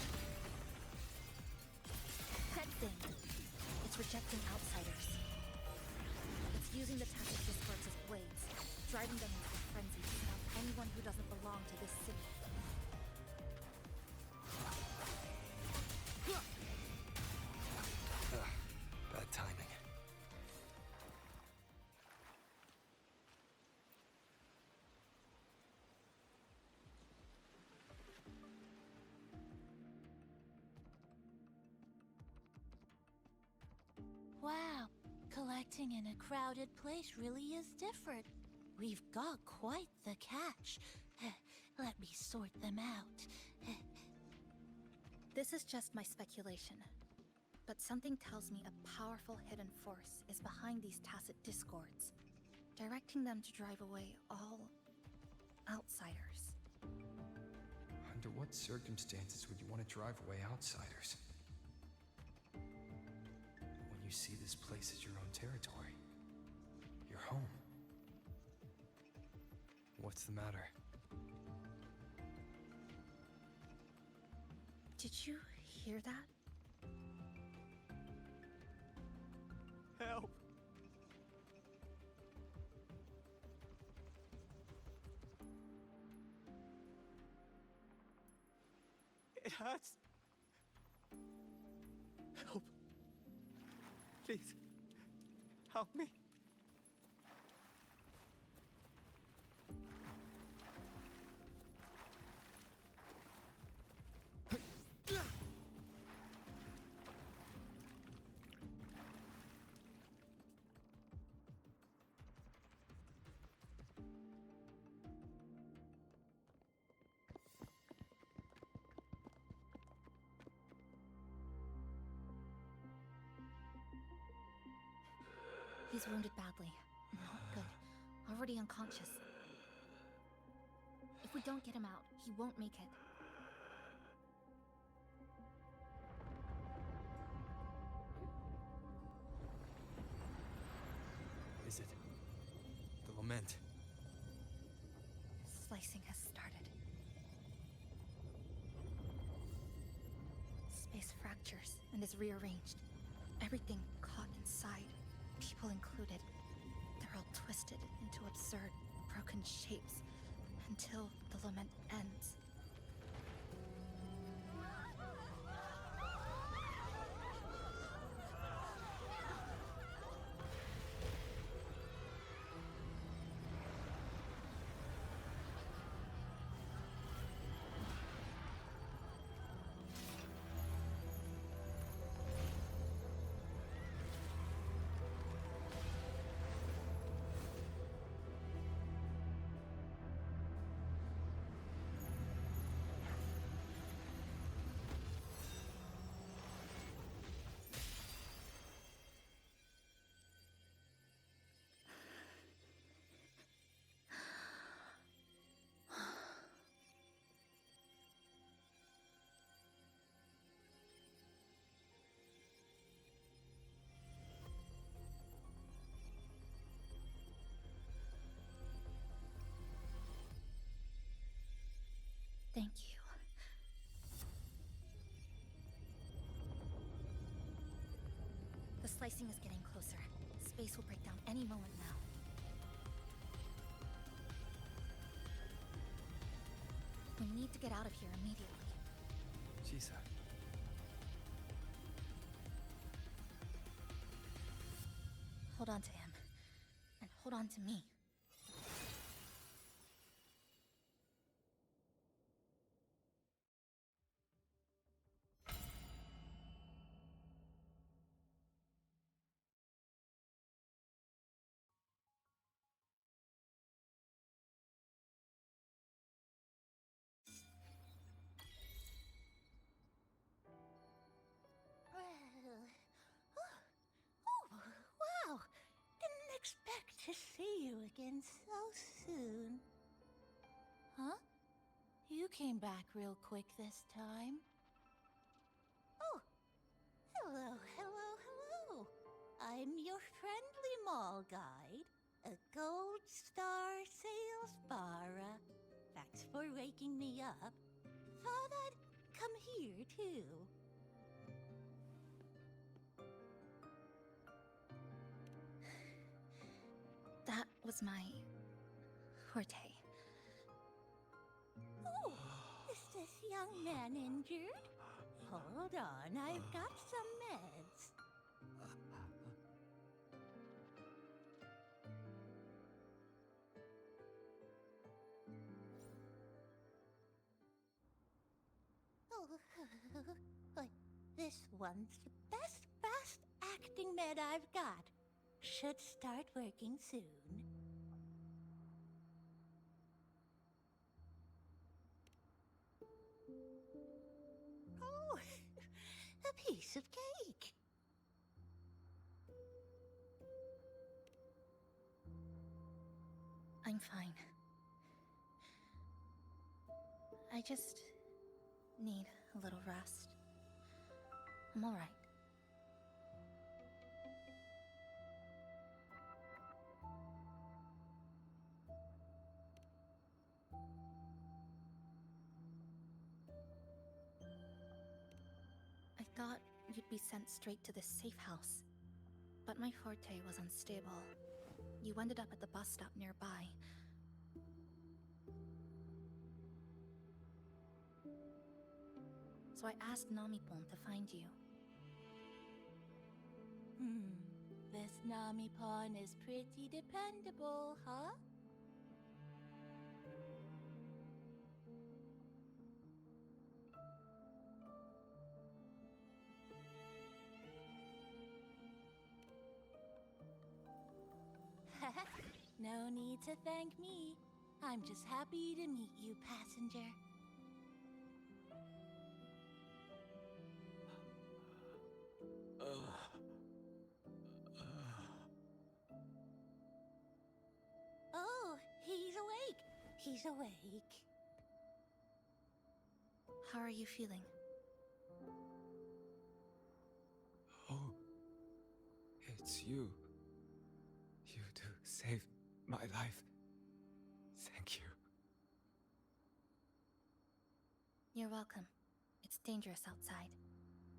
Sensing. It's rejecting outsiders. It's using the tacit discords as blades, driving them into a frenzy to stop anyone who doesn't belong to this city. Bad timing. Wow, collecting in a crowded place really is different. We've got quite the catch. Let me sort them out. This is just my speculation. But something tells me a powerful hidden force is behind these tacit discords, directing them to drive away all outsiders. Under what circumstances would you want to drive away outsiders? When you see this place as your own territory, your home. What's the matter? Did you hear that? Help! It hurts. Help. Please. Help me. He's wounded badly. Not good. Already unconscious. If we don't get him out, he won't make it. Is it? The lament. Slicing has started. Space fractures and is rearranged. Everything caught inside. People included. They're all twisted into absurd, broken shapes until the lament ends. Thank you. The slicing is getting closer. Space will break down any moment now. We need to get out of here immediately. Jisa. Hold on to him. And hold on to me. Wow! Didn't expect to see you again so soon. Huh? You came back real quick this time. Oh! Hello, hello, hello! I'm your friendly mall guide, a Gold Star Sales Barra. Thanks for waking me up. Thought I'd come here, too. That was my forte. Oh, is this young man injured? Hold on, I've got some meds. Oh, this one's the best fast acting med I've got. Should start working soon. Oh, a piece piece of cake. I'm fine. I just need a little rest. I'm all right. I thought you'd be sent straight to the safe house, but my forte was unstable. You ended up at the bus stop nearby. So I asked Namipon to find you. This Namipon is pretty dependable, huh? No need to thank me. I'm just happy to meet you, passenger. Oh, he's awake. He's awake. How are you feeling? Oh, it's you. You two saved my life. Thank you. You're welcome. It's dangerous outside.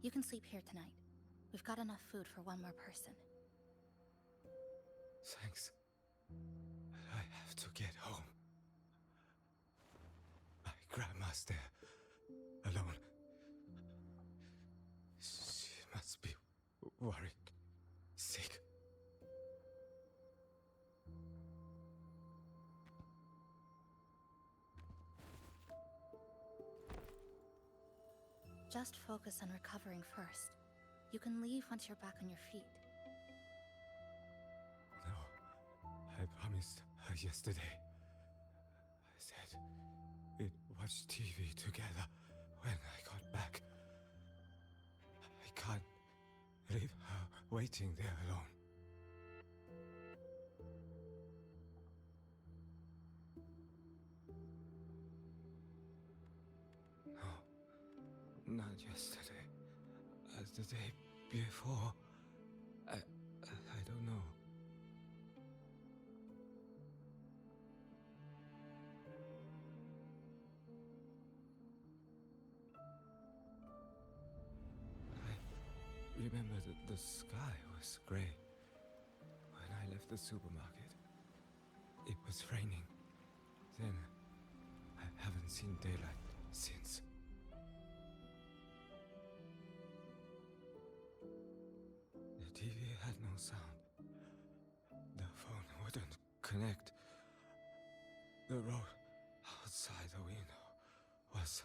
You can sleep here tonight. We've got enough food for one more person. Thanks. I have to get home. My grandma's there, alone. She must be worried, sick. Just focus on recovering first. You can leave once you're back on your feet. No, I promised her yesterday. I said we'd watch TV together when I got back. I can't leave her waiting there alone. No, not yesterday. The day before. I don't know. I remember that the sky was gray when I left the supermarket. It was raining. Then I haven't seen daylight since. The TV had no sound. The phone wouldn't connect. The road outside the window was...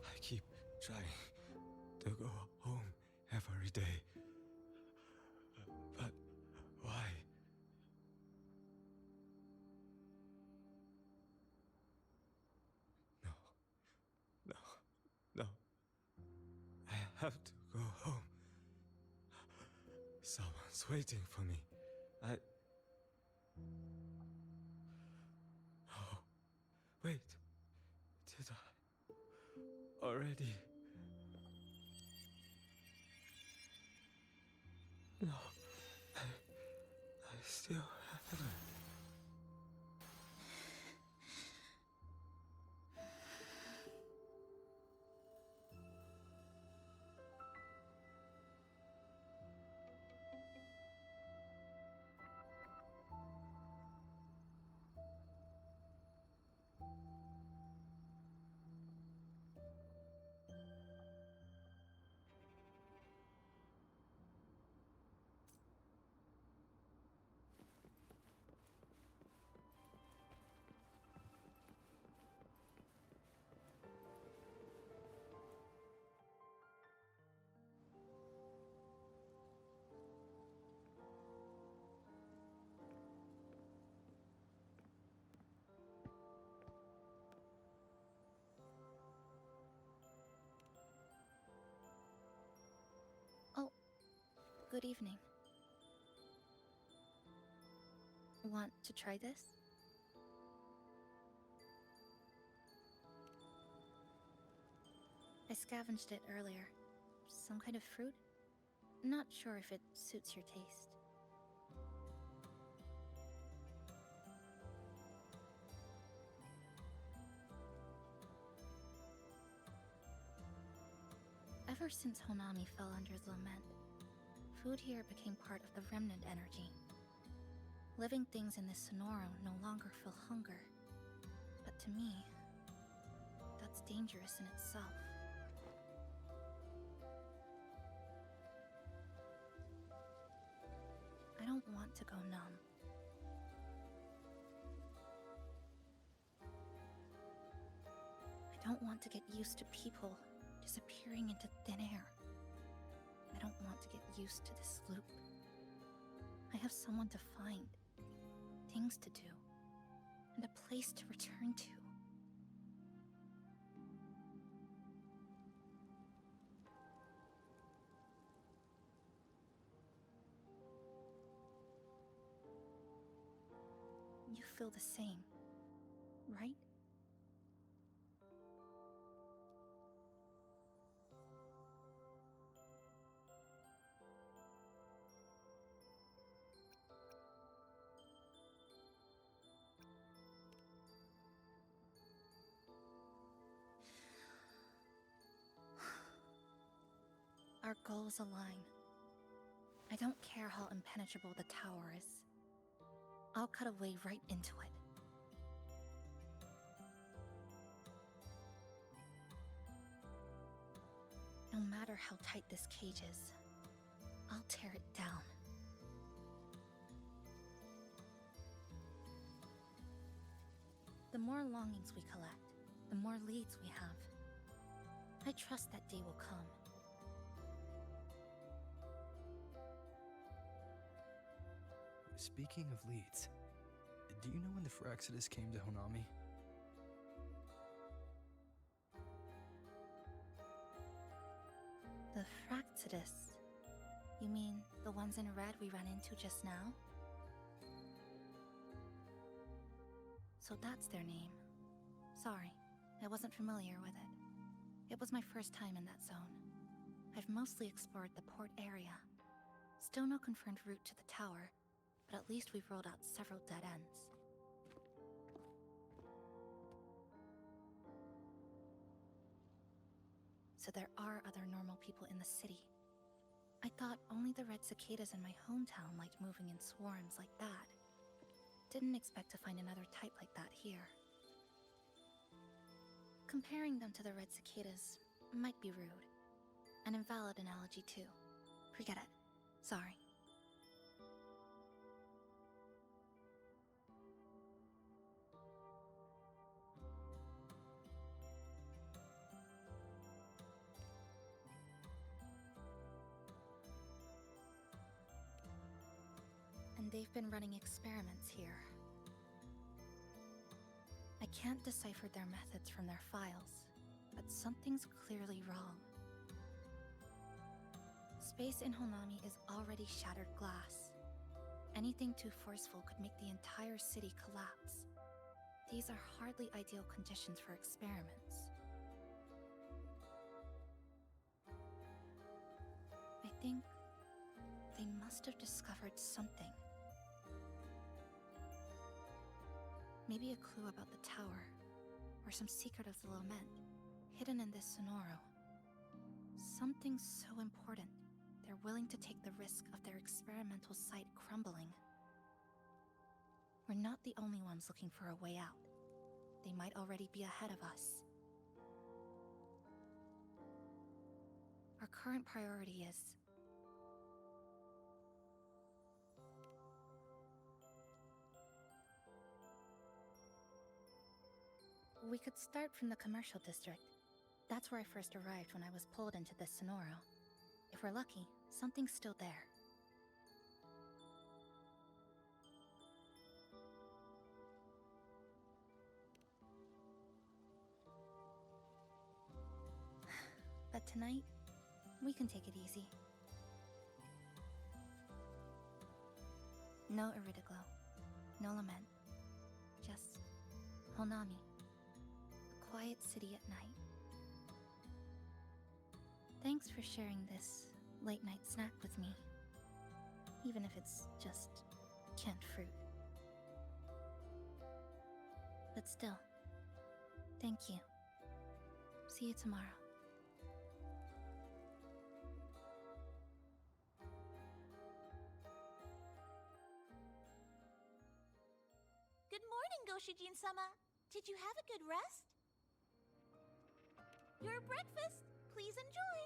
I keep trying to go home every day. But why? No. I have to go home. Someone's waiting for me. Oh, wait. Did I already? No, I still haven't. Good evening. Want to try this? I scavenged it earlier. Some kind of fruit? Not sure if it suits your taste. Ever since Honami fell under Lament, food here became part of the remnant energy. Living things in this Sonoro no longer feel hunger. But to me, that's dangerous in itself. I don't want to go numb. I don't want to get used to people disappearing into thin air. I don't want to get used to this loop. I have someone to find, things to do, and a place to return to. You feel the same, right? Our goals align. I don't care how impenetrable the tower is. I'll cut a way right into it. No matter how tight this cage is, I'll tear it down. The more longings we collect, the more leads we have. I trust that day will come. Speaking of leads, do you know when the Phyrexidus came to Honami? The Phyrexidus? You mean the ones in red we ran into just now? So that's their name. Sorry, I wasn't familiar with it. It was my first time in that zone. I've mostly explored the port area. Still no confirmed route to the tower, but at least we've rolled out several dead ends. So there are other normal people in the city. I thought only the red cicadas in my hometown liked moving in swarms like that. Didn't expect to find another type like that here. Comparing them to the red cicadas might be rude. An invalid analogy too. Forget it. Sorry. And they've been running experiments here. I can't decipher their methods from their files, but something's clearly wrong. Space in Honami is already shattered glass. Anything too forceful could make the entire city collapse. These are hardly ideal conditions for experiments. I think they must have discovered something. Maybe a clue about the tower, or some secret of the lament, hidden in this Sonoro. Something so important, they're willing to take the risk of their experimental site crumbling. We're not the only ones looking for a way out. They might already be ahead of us. Our current priority is we could start from the commercial district. That's where I first arrived when I was pulled into this Sonoro. If we're lucky, something's still there. But tonight, we can take it easy. No Iridaglow. No lament. Just Honami. A quiet city at night. Thanks for sharing this late night snack with me. Even if it's just canned fruit. But still, thank you. See you tomorrow. Good morning, Goshijin-sama. Did you have a good rest? Your breakfast, please enjoy.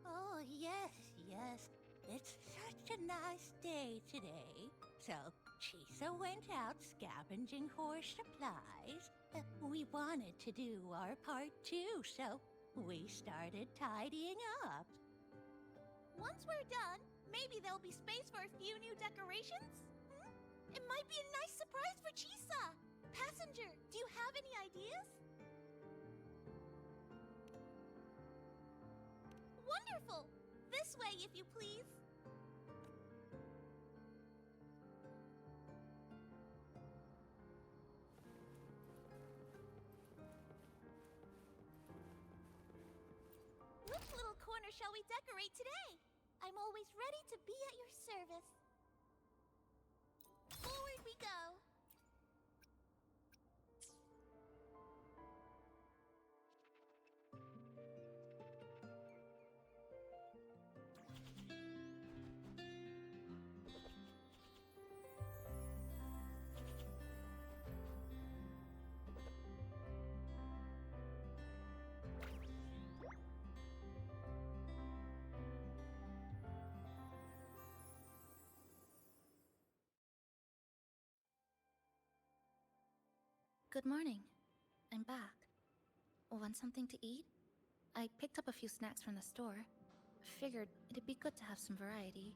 Oh, yes, yes. It's such a nice day today. So, Chisa went out scavenging for supplies. We wanted to do our part too, so we started tidying up. Once we're done, maybe there'll be space for a few new decorations? It might be a nice surprise for Chisa! Passenger, do you have any ideas? Wonderful! This way, if you please. Which little corner shall we decorate today? I'm always ready to be at your service. Forward we go! Good morning. I'm back. Want something to eat? I picked up a few snacks from the store. Figured it'd be good to have some variety.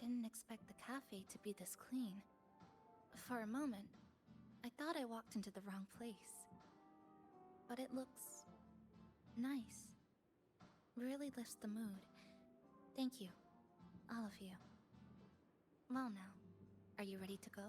Didn't expect the cafe to be this clean. For a moment, I thought I walked into the wrong place. But it looks nice. Really lifts the mood. Thank you, all of you. Well now, are you ready to go?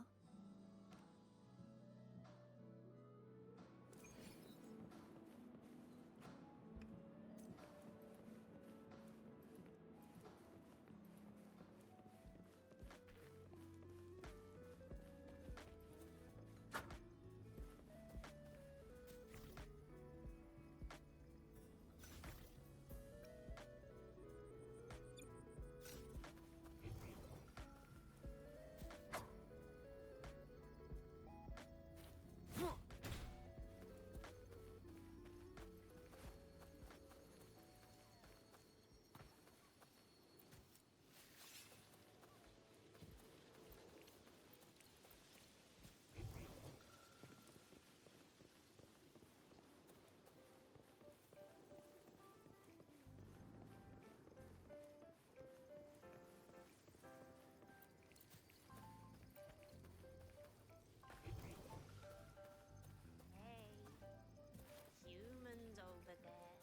Humans over there.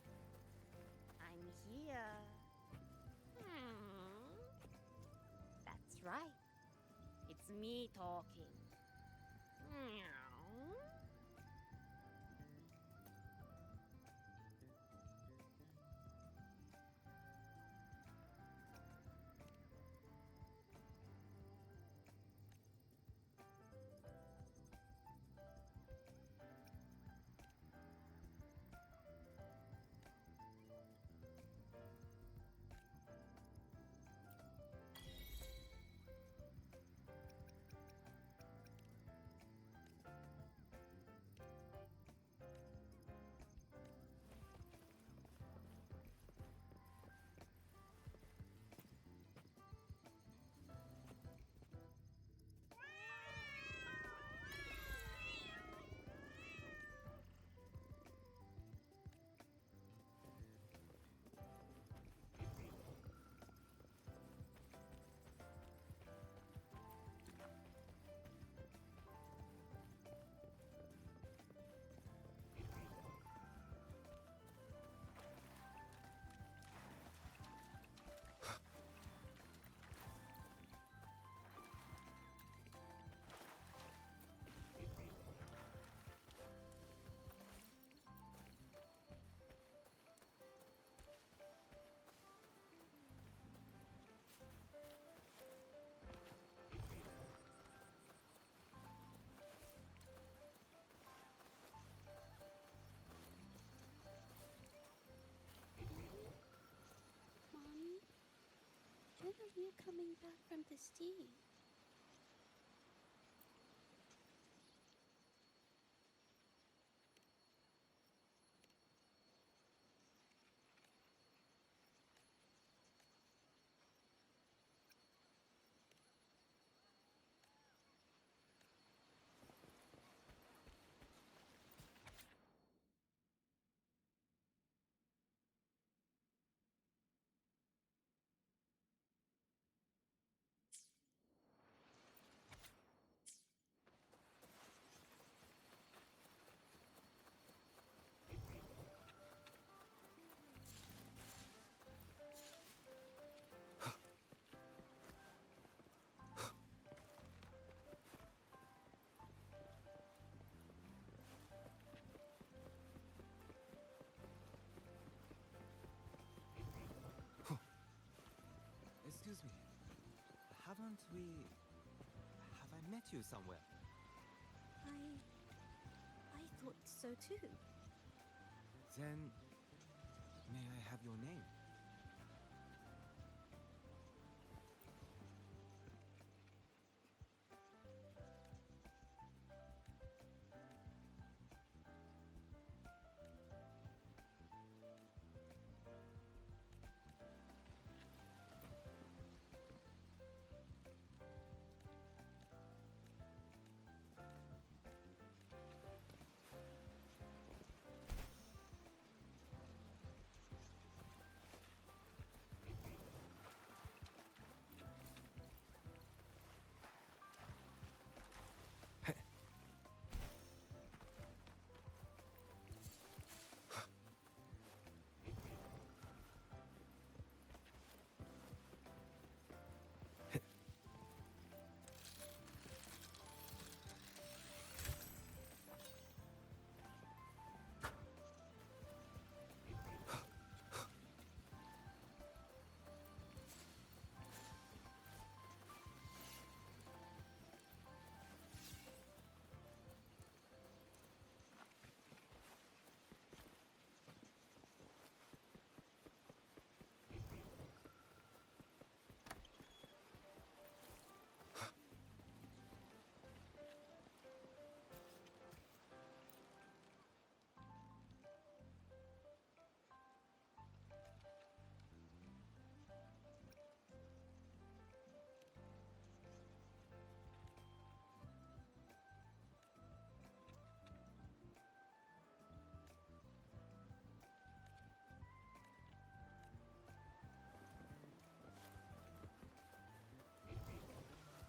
I'm here. That's right. It's me talking. Meow. you coming back from the sea? Excuse me. Haven't we... Have I met you somewhere? I thought so too. Then... May I have your name?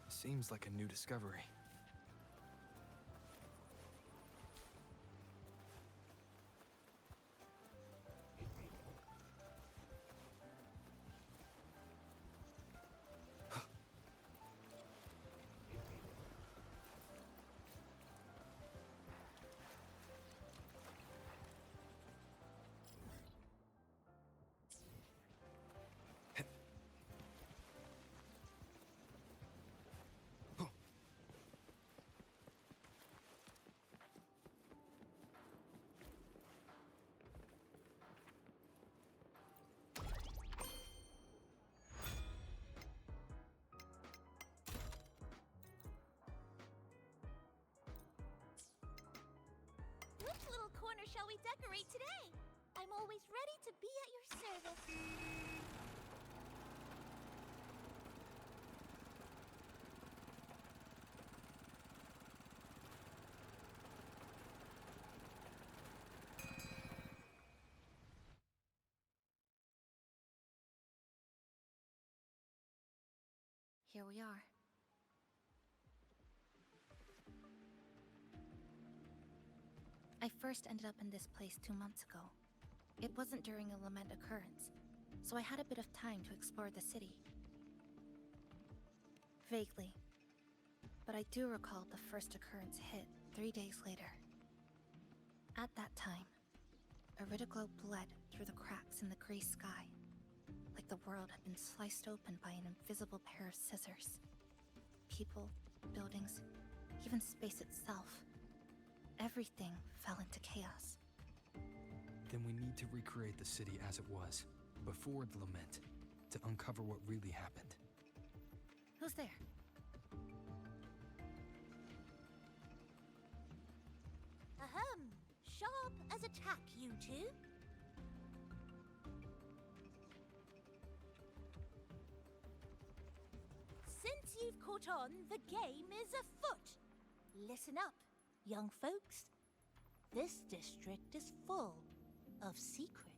Seems like a new discovery. Which little corner shall we decorate today? I'm always ready to be at your service. Here we are. I first ended up in this place 2 months ago. It wasn't during a lament occurrence, so I had a bit of time to explore the city. Vaguely. But I do recall the first occurrence hit 3 days later. At that time, Iridoglow bled through the cracks in the gray sky, like the world had been sliced open by an invisible pair of scissors. People, buildings, even space itself. Everything fell into chaos. Then we need to recreate the city as it was, before the lament, to uncover what really happened. Who's there? Ahem. Sharp as a tack, you two. Since you've caught on, the game is afoot. Listen up, young folks. This district is full of secrets.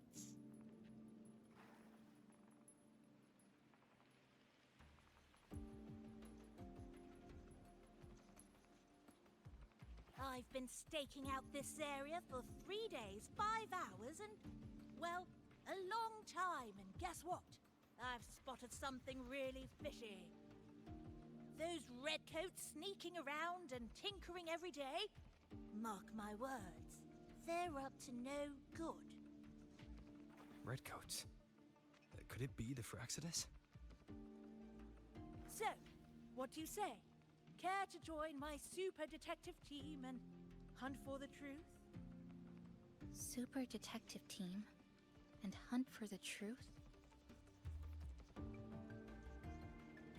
I've been staking out this area for 3 days, 5 hours, and, well, a long time. And guess what? I've spotted something really fishy. Those redcoats sneaking around and tinkering every day, mark my words, they're up to no good. Redcoats? Could it be the Fraxidus? So, what do you say? Care to join my super detective team and hunt for the truth? Super detective team? And hunt for the truth?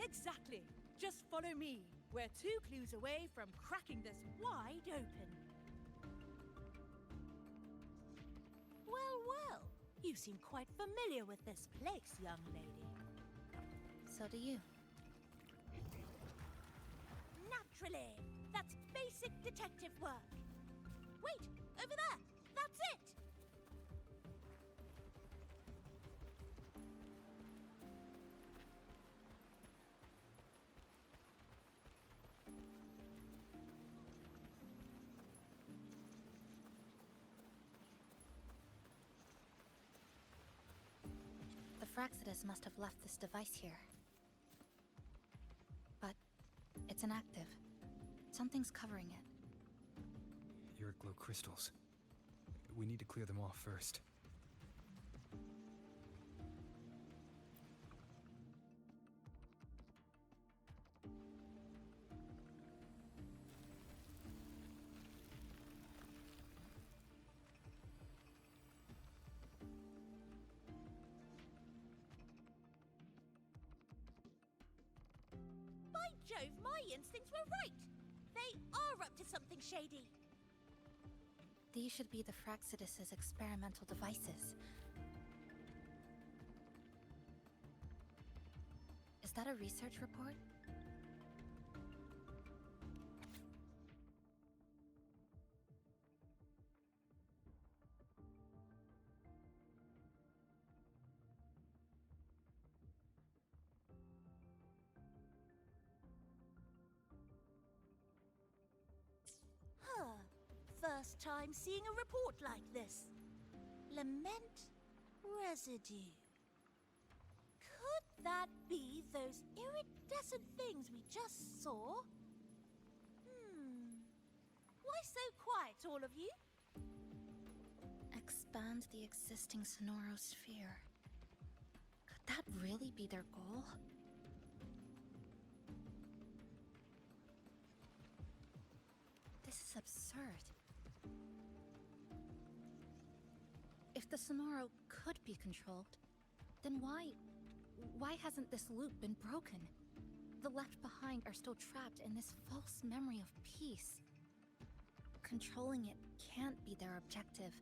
Exactly. Just follow me. We're 2 clues away from cracking this wide open. Well, well. You seem quite familiar with this place, young lady. So do you. Naturally. That's basic detective work. Wait, over there. That's it. The Fraxidus must have left this device here. But it's inactive. Something's covering it. Your glow crystals. We need to clear them off first. By Jove, my instincts were right. They are up to something shady. These should be the Fraxidus's experimental devices. Is that a research report? First time seeing a report like this. Lament residue. Could that be those iridescent things we just saw? Why so quiet, all of you? Expand the existing Sonoro sphere. Could that really be their goal? This is absurd. If the Sonoro could be controlled, then why hasn't this loop been broken? The left behind are still trapped in this false memory of peace. Controlling it can't be their objective.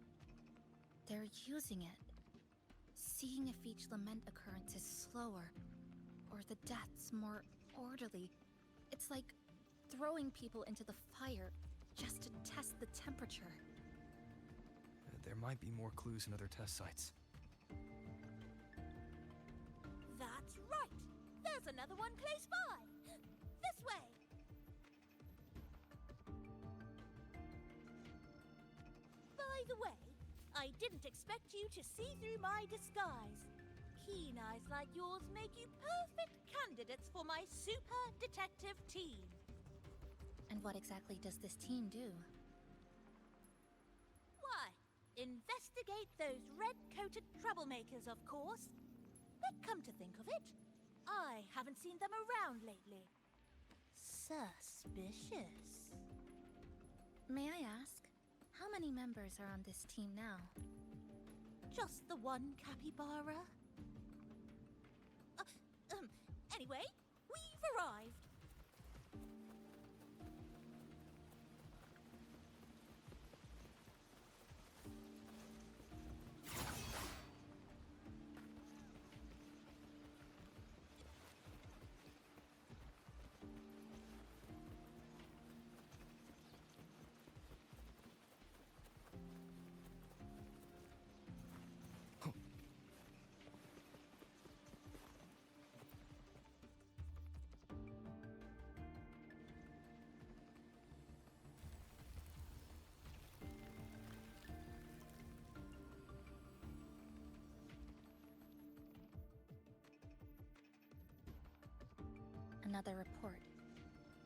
They're using it. Seeing if each lament occurrence is slower, or the deaths more orderly. It's like throwing people into the fire just to test the temperature. There might be more clues in other test sites. That's right! There's another one close by! This way! By the way, I didn't expect you to see through my disguise. Keen eyes like yours make you perfect candidates for my super detective team. And what exactly does this team do? Why, investigate those red-coated troublemakers, of course. But come to think of it, I haven't seen them around lately. Suspicious. May I ask, how many members are on this team now? Just the one capybara. Anyway, we've arrived. another report.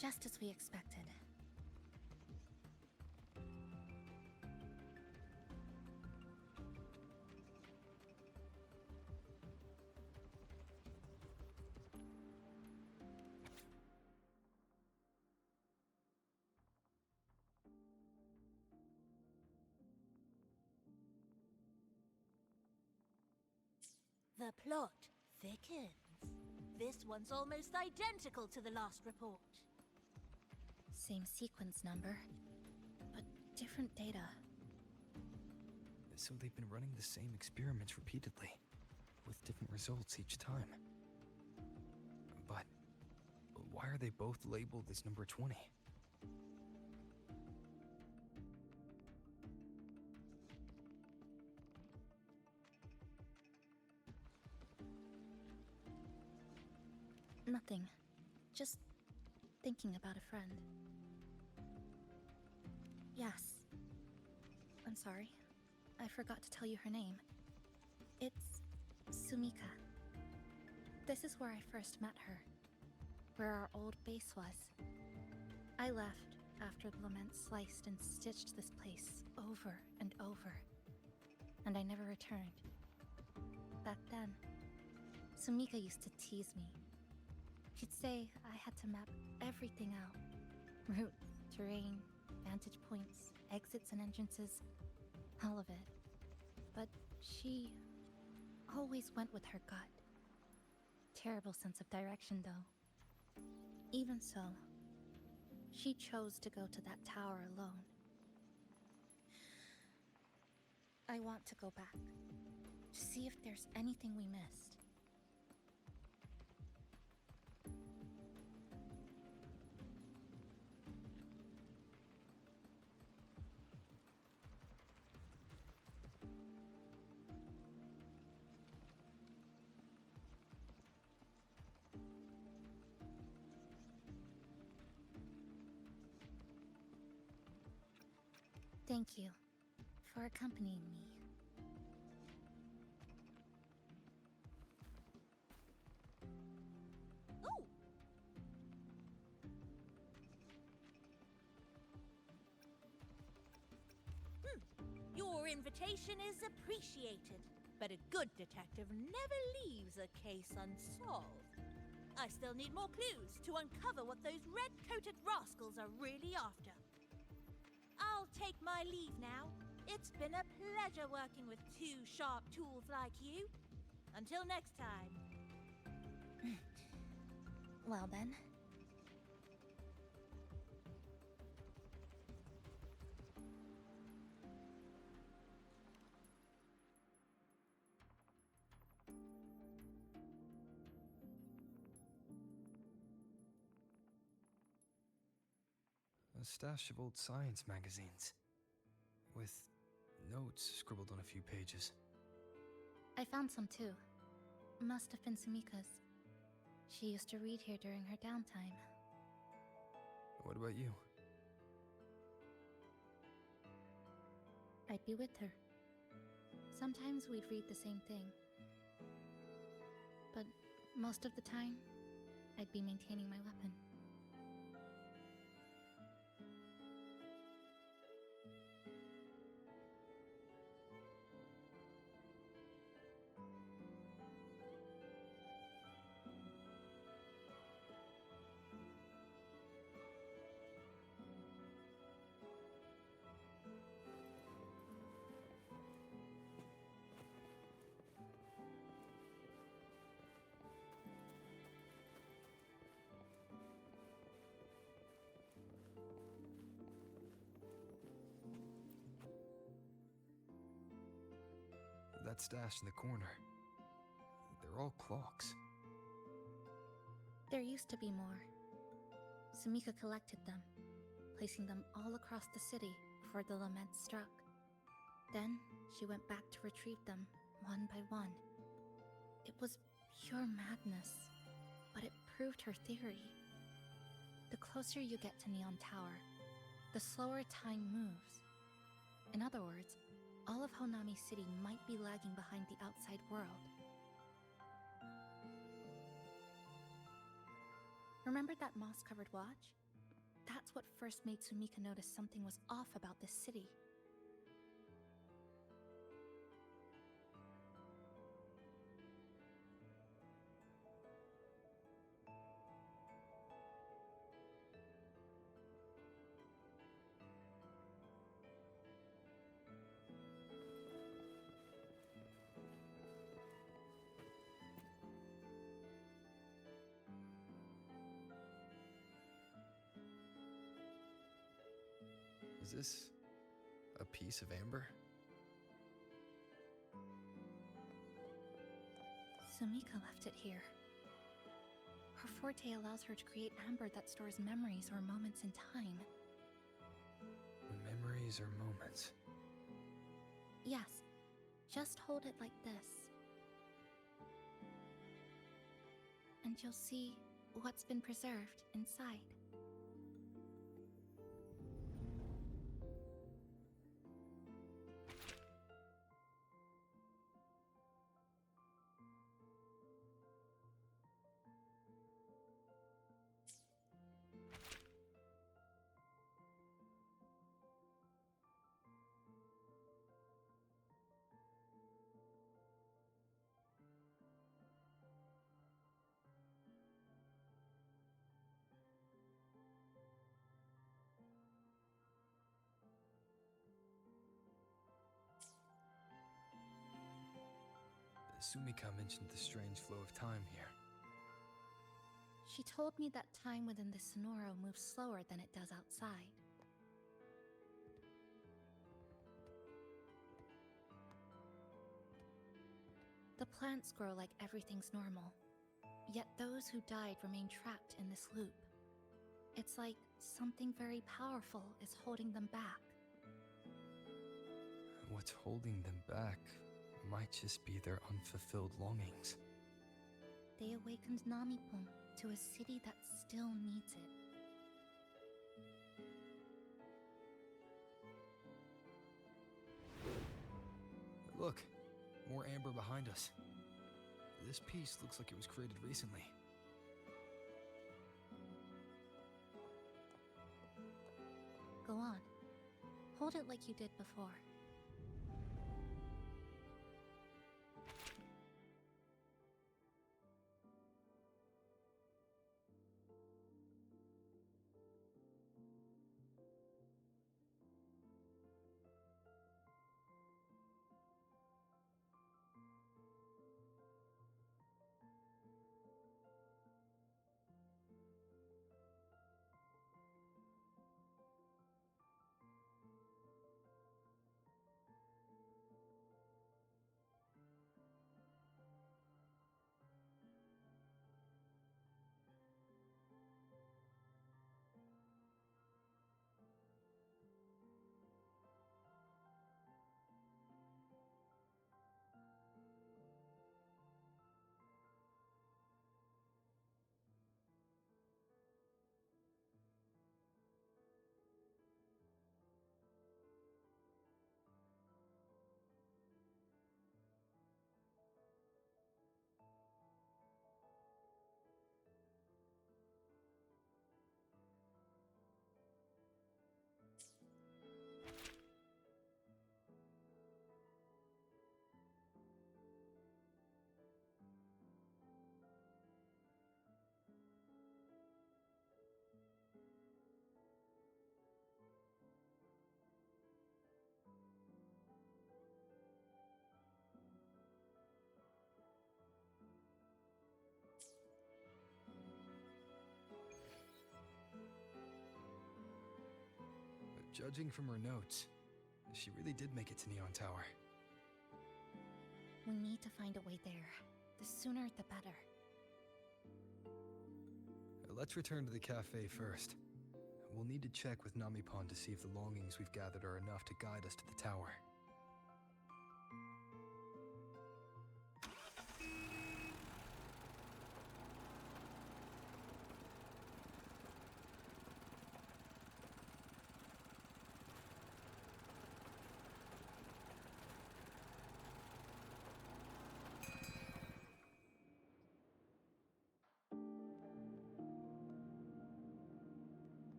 Just as we expected. The plot thickens. This one's almost identical to the last report. Same sequence number, but different data. So they've been running the same experiments repeatedly, with different results each time. But why are they both labeled as number 20? Nothing. Just thinking about a friend. Yes. I'm sorry. I forgot to tell you her name. It's Sumika. This is where I first met her. Where our old base was. I left after the lament sliced and stitched this place over and over. And I never returned. Back then, Sumika used to tease me. She'd say I had to map everything out. Route, terrain, vantage points, exits and entrances, all of it. But she always went with her gut. Terrible sense of direction, though. Even so, she chose to go to that tower alone. I want to go back, to see if there's anything we missed. Thank you for accompanying me. Ooh! Your invitation is appreciated, but a good detective never leaves a case unsolved. I still need more clues to uncover what those red-coated rascals are really after. I'll take my leave now. It's been a pleasure working with two sharp tools like you. Until next time. Well then. A stash of old science magazines, with notes scribbled on a few pages. I found some too. Must have been Sumika's. She used to read here during her downtime. What about you? I'd be with her. Sometimes we'd read the same thing. But most of the time, I'd be maintaining my weapon. That stash in the corner. They're all clocks. There used to be more. Sumika collected them, placing them all across the city before the lament struck. Then, she went back to retrieve them, one by one. It was pure madness, but it proved her theory. The closer you get to Neon Tower, the slower time moves. In other words, all of Honami City might be lagging behind the outside world. Remember that moss-covered watch? That's what first made Sumika notice something was off about this city. Is this a piece of amber? Sumika left it here. Her forte allows her to create amber that stores memories or moments in time. Memories or moments? Yes, just hold it like this. And you'll see what's been preserved inside. Sumika mentioned the strange flow of time here. She told me that time within the Sonoro moves slower than it does outside. The plants grow like everything's normal, yet those who died remain trapped in this loop. It's like something very powerful is holding them back. What's holding them back might just be their unfulfilled longings. They awakened Namipon to a city that still needs it. Look, more amber behind us. This piece looks like it was created recently. Go on. Hold it like you did before. Judging from her notes, she really did make it to Neon Tower. We need to find a way there. The sooner, the better. Let's return to the cafe first. We'll need to check with Namipon to see if the longings we've gathered are enough to guide us to the tower.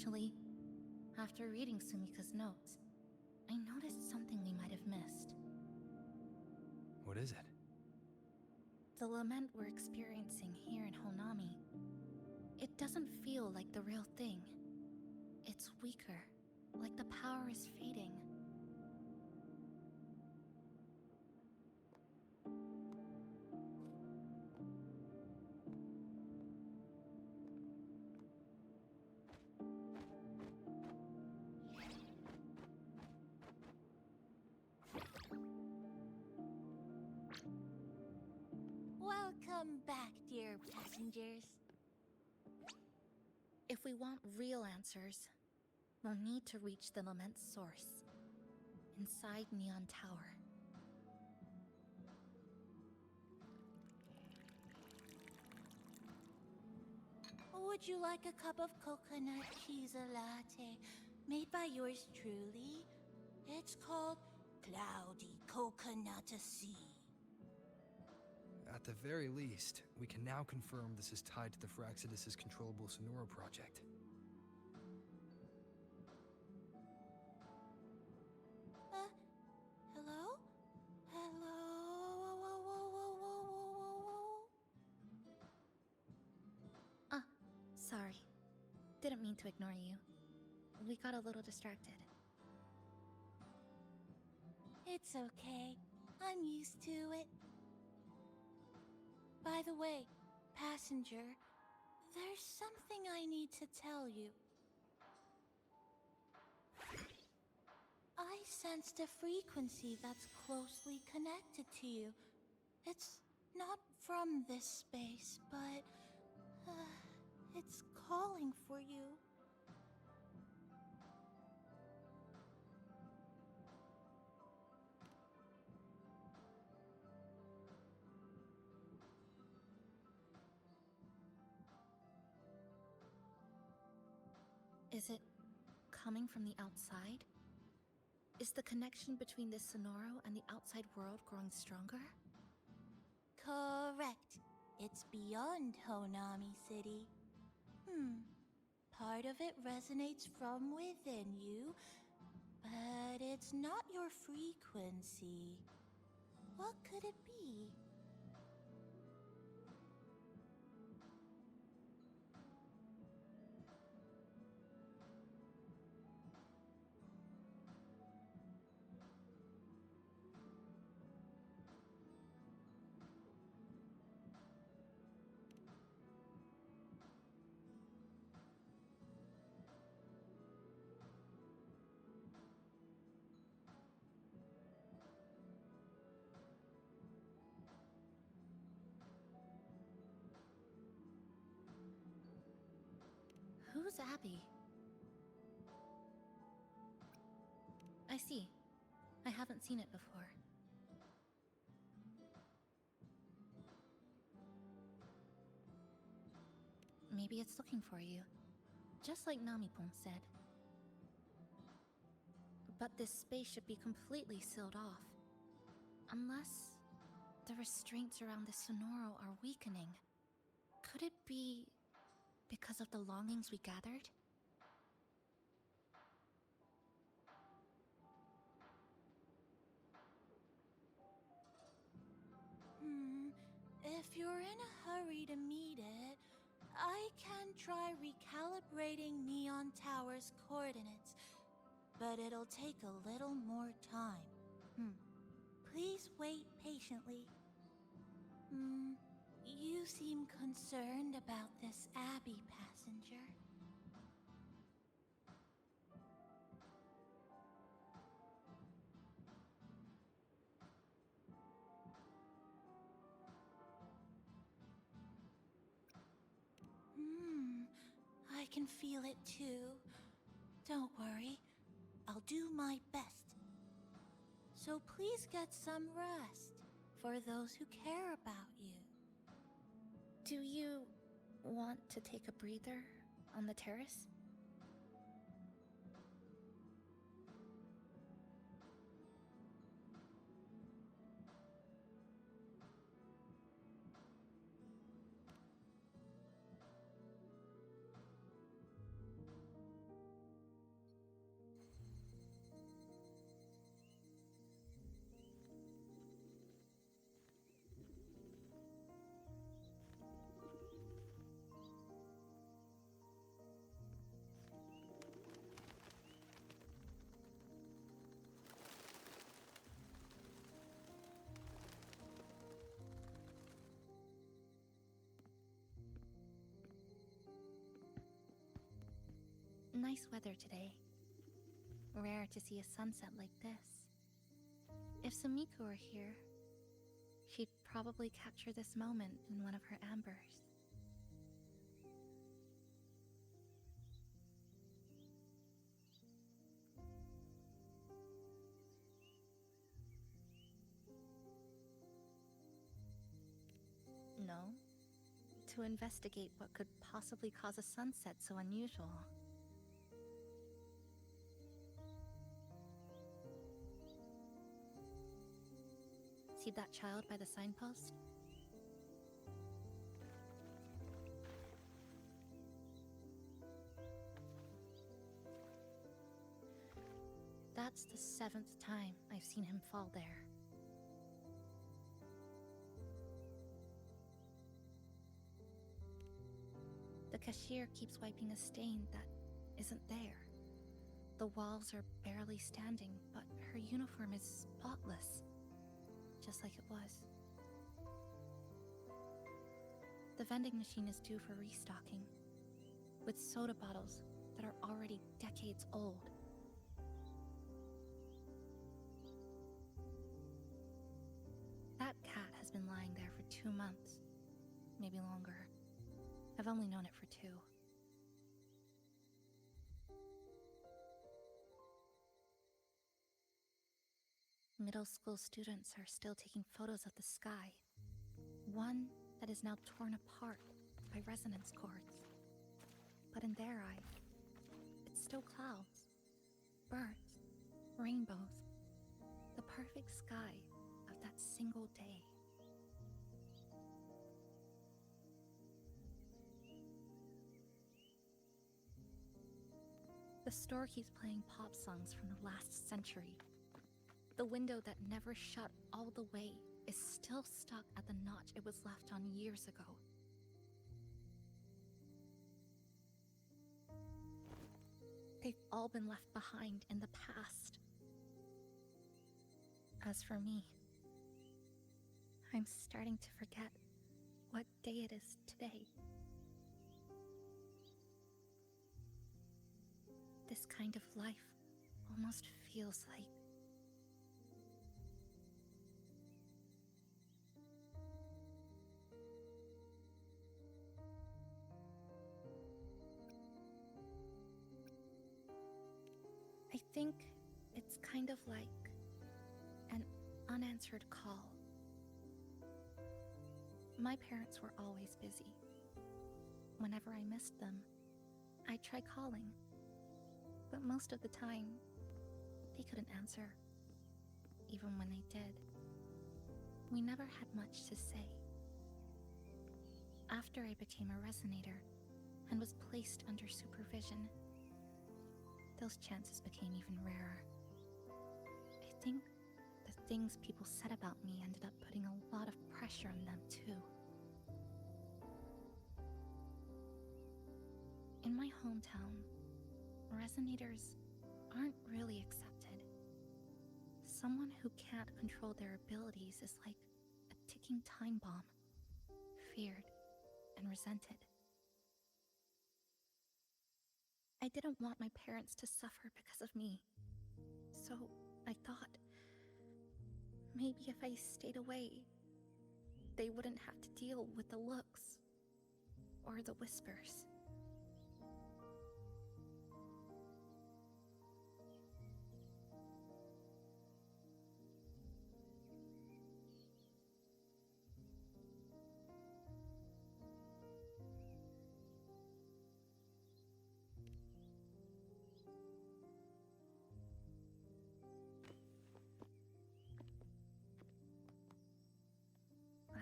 Actually, after reading Sumika's notes, I noticed something we might have missed. What is it? The lament we're experiencing here in Honami, it doesn't feel like the real thing. It's weaker, like the power is fading. Welcome back, dear passengers. If we want real answers, we'll need to reach the lament's source, inside Neon Tower. Would you like a cup of coconut cheese latte made by yours truly? It's called Cloudy Coconut Sea. At the very least, we can now confirm this is tied to the Phraxidus' controllable Sonora project. Hello? Hello? Sorry. Didn't mean to ignore you. We got a little distracted. It's okay. I'm used to it. By the way, passenger, there's something I need to tell you. I sensed a frequency that's closely connected to you. It's not from this space, but it's calling for you. Is it coming from the outside? Is the connection between this Sonoro and the outside world growing stronger? Correct. It's beyond Honami City. Part of it resonates from within you, but it's not your frequency. What could it be? Who's Abby? I see. I haven't seen it before. Maybe it's looking for you, just like Namipon said. But this space should be completely sealed off. Unless the restraints around the Sonoro are weakening. Could it be because of the longings we gathered? If you're in a hurry to meet it, I can try recalibrating Neon Tower's coordinates, but it'll take a little more time. Please wait patiently. You seem concerned about this Abby passenger. I can feel it too. Don't worry, I'll do my best. So please get some rest for those who care about you. Do you want to take a breather on the terrace? Nice weather today. Rare to see a sunset like this. If Sumiko were here, she'd probably capture this moment in one of her ambers. No. To investigate what could possibly cause a sunset so unusual. See that child by the signpost? That's the 7th time I've seen him fall there. The cashier keeps wiping a stain that isn't there. The walls are barely standing, but her uniform is spotless, just like it was. The vending machine is due for restocking, with soda bottles that are already decades old. That cat has been lying there for 2 months, maybe longer. I've only known it for 2. Middle school students are still taking photos of the sky. One that is now torn apart by resonance cords. But in their eye, it's still clouds, birds, rainbows. The perfect sky of that single day. The store keeps playing pop songs from the last century. The window that never shut all the way is still stuck at the notch it was left on years ago. They've all been left behind in the past. As for me, I'm starting to forget what day it is today. This kind of life almost feels like I think it's kind of like an unanswered call. My parents were always busy. Whenever I missed them, I'd try calling. But most of the time, they couldn't answer, even when they did. We never had much to say. After I became a resonator and was placed under supervision, those chances became even rarer. I think the things people said about me ended up putting a lot of pressure on them too. In my hometown, resonators aren't really accepted. Someone who can't control their abilities is like a ticking time bomb, feared and resented. I didn't want my parents to suffer because of me, so I thought maybe if I stayed away, they wouldn't have to deal with the looks or the whispers.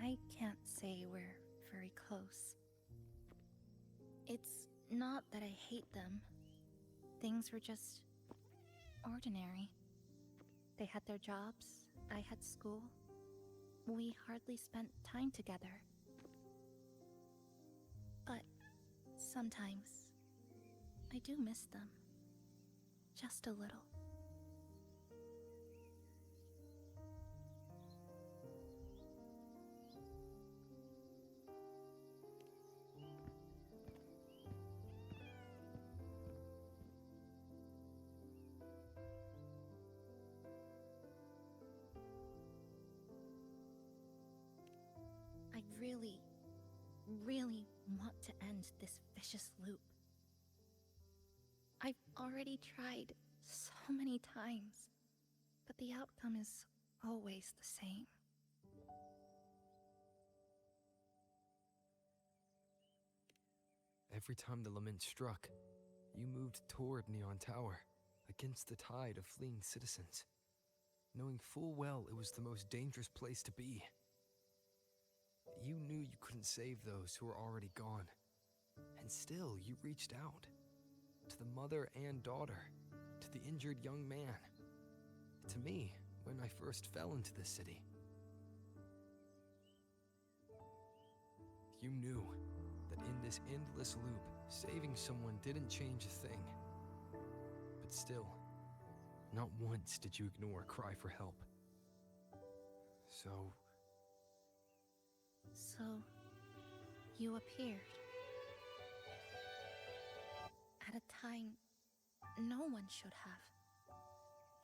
I can't say we're very close. It's not that I hate them. Things were just ordinary. They had their jobs, I had school. We hardly spent time together. But sometimes I do miss them. Just a little. really, really want to end this vicious loop. I've already tried so many times, but the outcome is always the same. Every time the lament struck, you moved toward Neon Tower, against the tide of fleeing citizens, knowing full well it was the most dangerous place to be. You knew you couldn't save those who were already gone, and still you reached out. To the mother and daughter, to the injured young man, to me when I first fell into this city. You knew that in this endless loop, saving someone didn't change a thing. But still, not once did you ignore a cry for help. So, you appeared. At a time no one should have.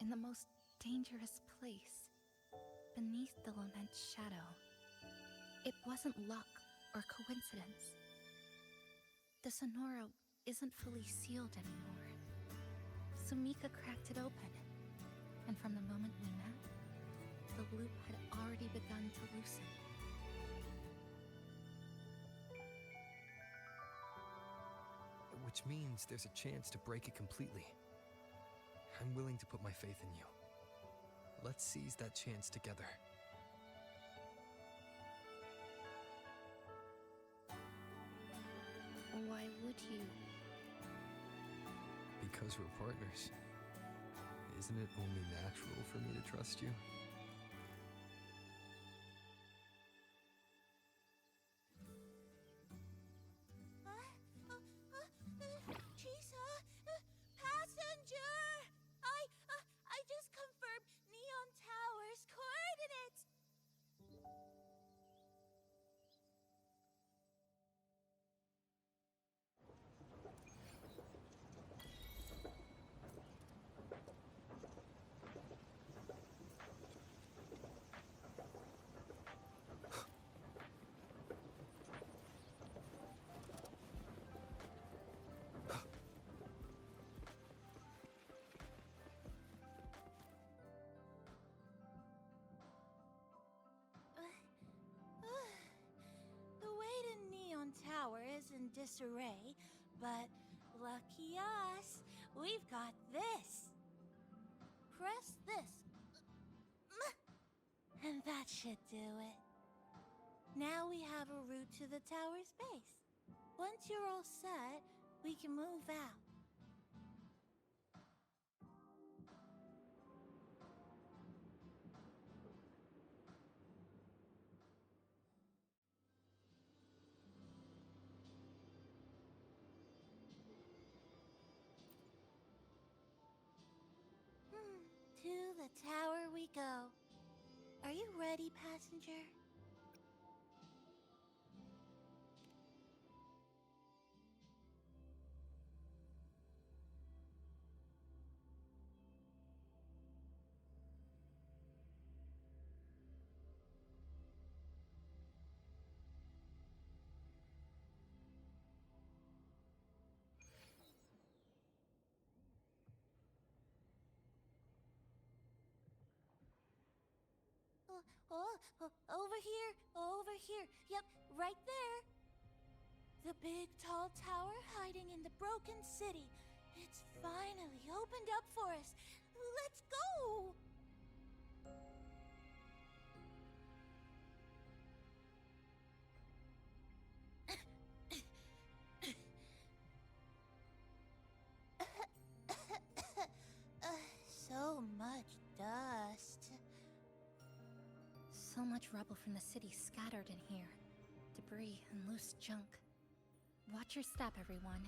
In the most dangerous place, beneath the lament's shadow. It wasn't luck or coincidence. The Sonoro isn't fully sealed anymore. Sumika cracked it open, and from the moment we met, the loop had already begun to loosen. which means there's a chance to break it completely. I'm willing to put my faith in you. Let's seize that chance together. Why would you? Because we're partners. Isn't it only natural for me to trust you? Passenger! I just confirmed Neon Tower's coordinates! The way to Neon Tower is in disarray, but lucky us, we've got this. Press this. And that should do it. Now we have a route to the tower's base. Once you're all set, we can move out. To the tower we go. Are you ready, passenger? Over here. Yep, right there. The big tall tower hiding in the broken city. It's finally opened up for us. Let's go! So much dust. So much rubble from the city scattered in here. Debris and loose junk. Watch your step, everyone.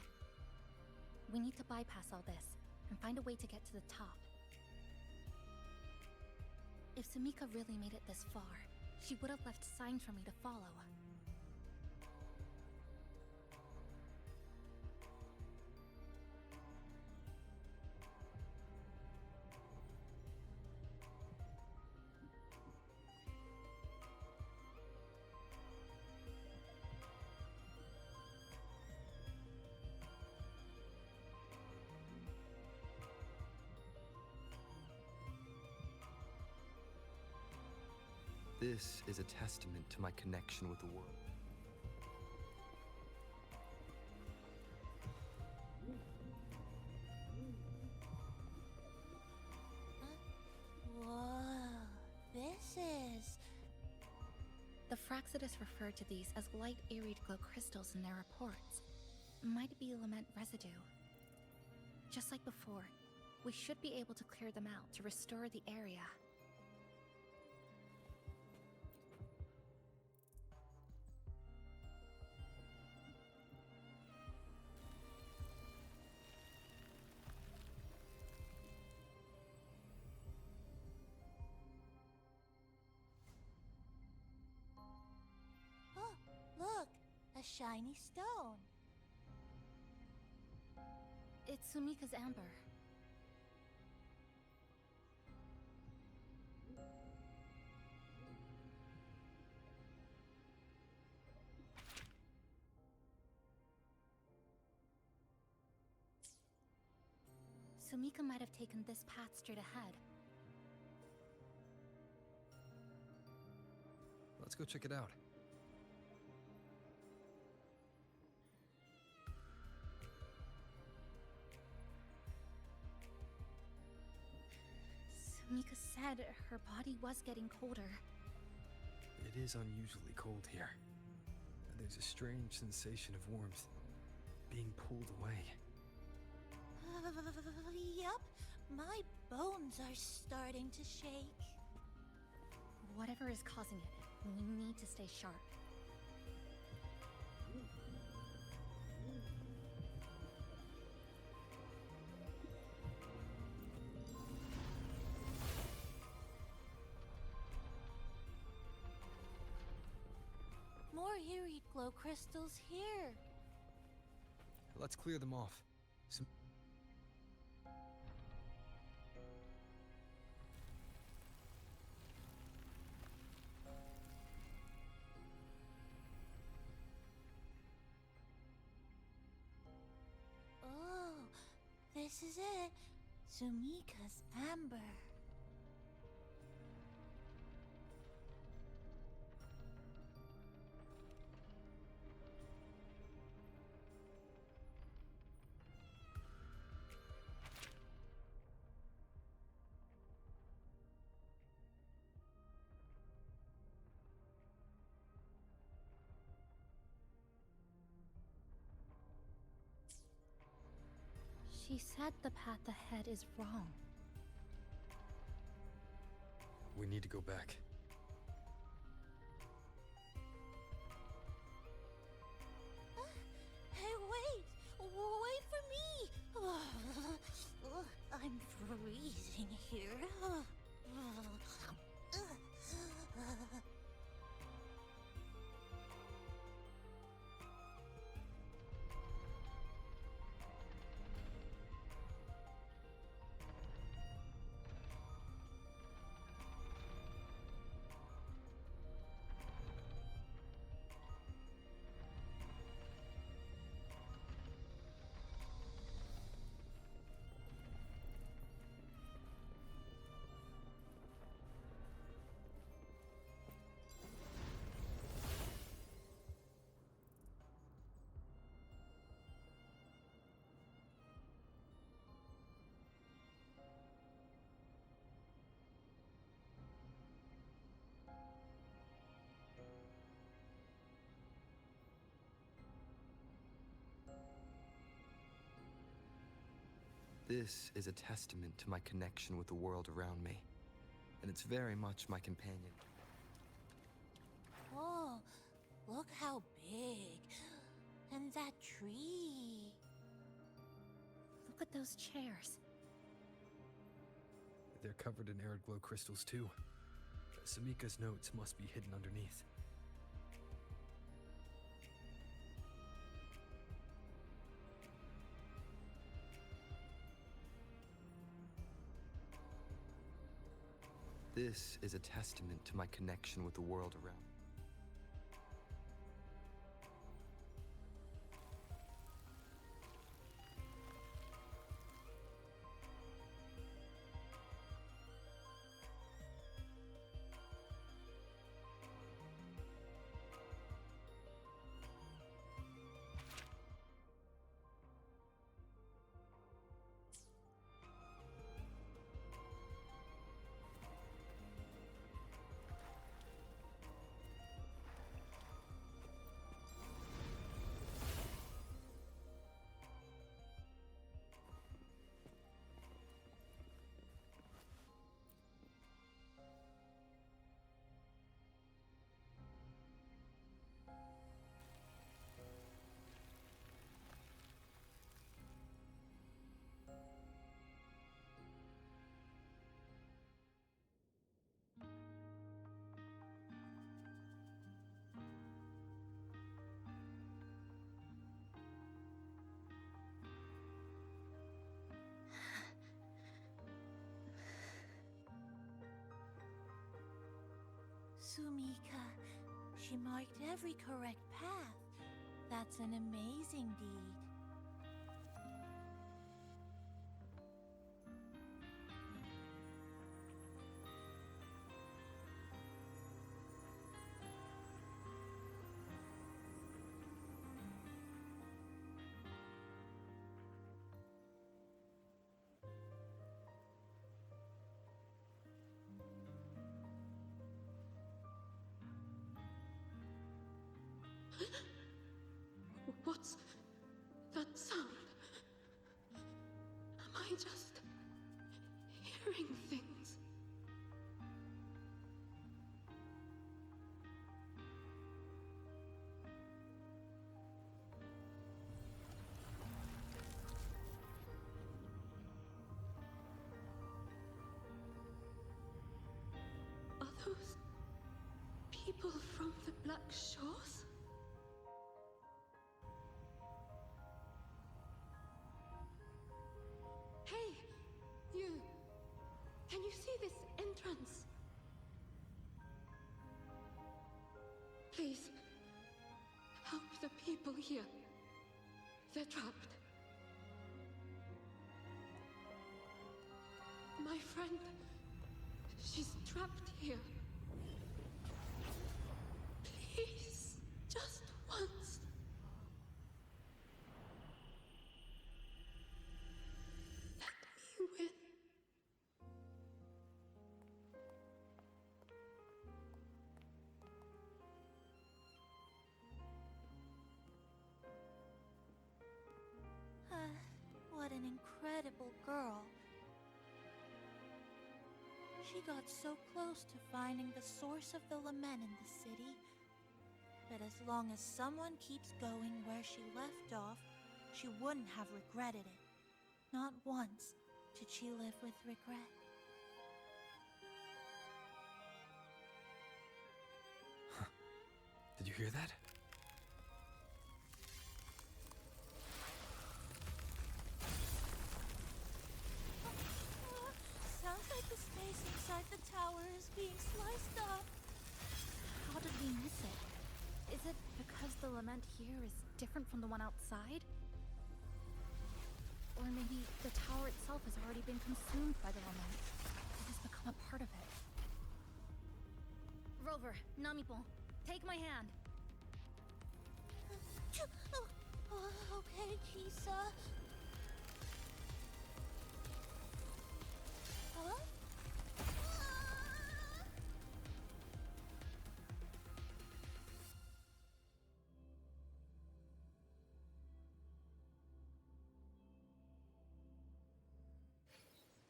We need to bypass all this and find a way to get to the top. If Sumika really made it this far, she would have left signs for me to follow. This is a testament to my connection with the world. Whoa, this is... The Fraxidus referred to these as light-irried glow crystals in their reports. Might be lament residue. Just like before, we should be able to clear them out to restore the area. Oh, look! A shiny stone. It's Sumika's amber. Sumika might have taken this path straight ahead. Let's go check it out. Sumika said her body was getting colder. It is unusually cold here. There's a strange sensation of warmth, being pulled away. Yup, my bones are starting to shake. Whatever is causing it, we need to stay sharp. More eerie glow crystals here. Let's clear them off. Oh, this is it. Sumika's amber. She said the path ahead is wrong. We need to go back. Hey, wait! Wait for me! I'm freezing here. This is a testament to my connection with the world around me, and it's very much my companion. Oh, look how big. And that tree. Look at those chairs. They're covered in arid glow crystals too. Sumika's notes must be hidden underneath. This is a testament to my connection with the world around me. Sumika. She marked every correct path. That's an amazing deed. What's that sound? Am I just hearing things? Are those people from the Black Shores? Hey, you! Can you see this entrance? Please, help the people here. They're trapped. My friend, she's trapped here. Please, just once. Let me win. What an incredible girl. She got so close to finding the source of the lament in the city. But as long as someone keeps going where she left off, she wouldn't have regretted it. Not once did she live with regret. Did you hear that? Sounds like the space inside the tower is being sliced up. How did we miss it? Is it because the lament here is different from the one outside? Or maybe the tower itself has already been consumed by the lament. It has become a part of it. Rover, Namipon, take my hand. Okay, Kisa. Huh?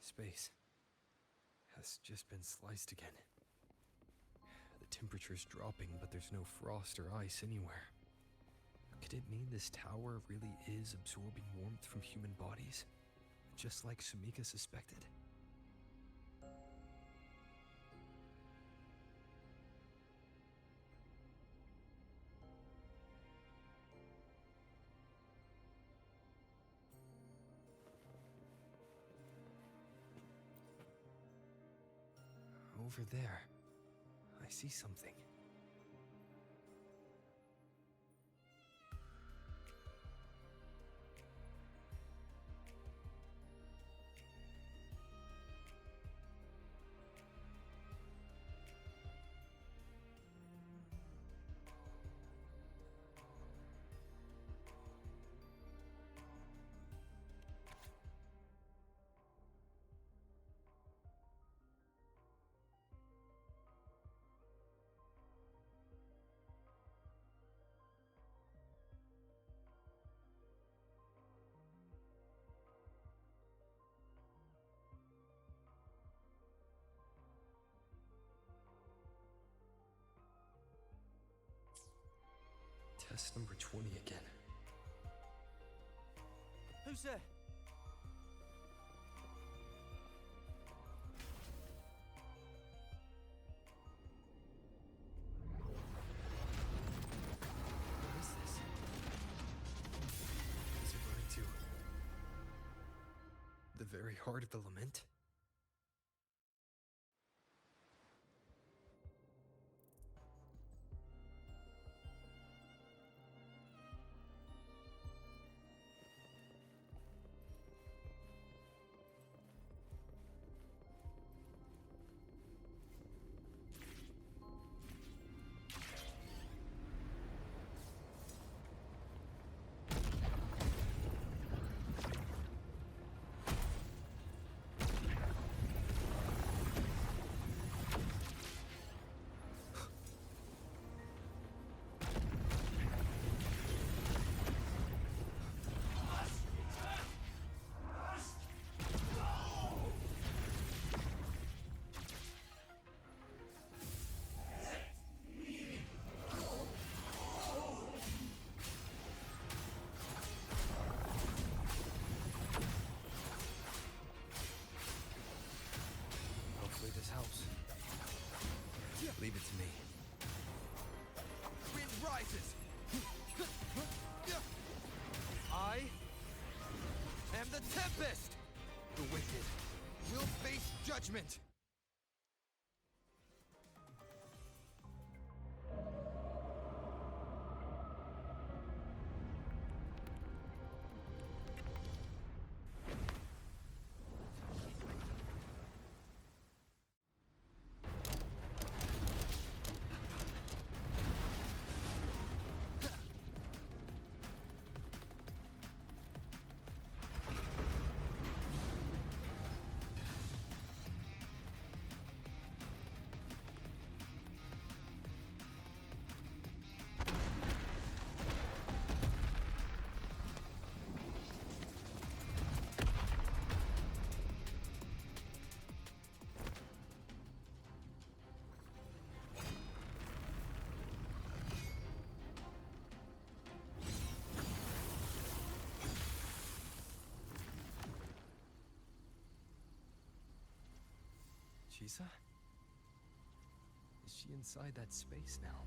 Space has just been sliced again. The temperature's dropping, but there's no frost or ice anywhere. Could it mean this tower really is absorbing warmth from human bodies? Just like Sumika suspected? Over there, I see something. Test number 20 again. Who's there? What is this? Is it going to the very heart of the lament? and the Tempest! The wicked will face judgment! Chisa? Is she inside that space now?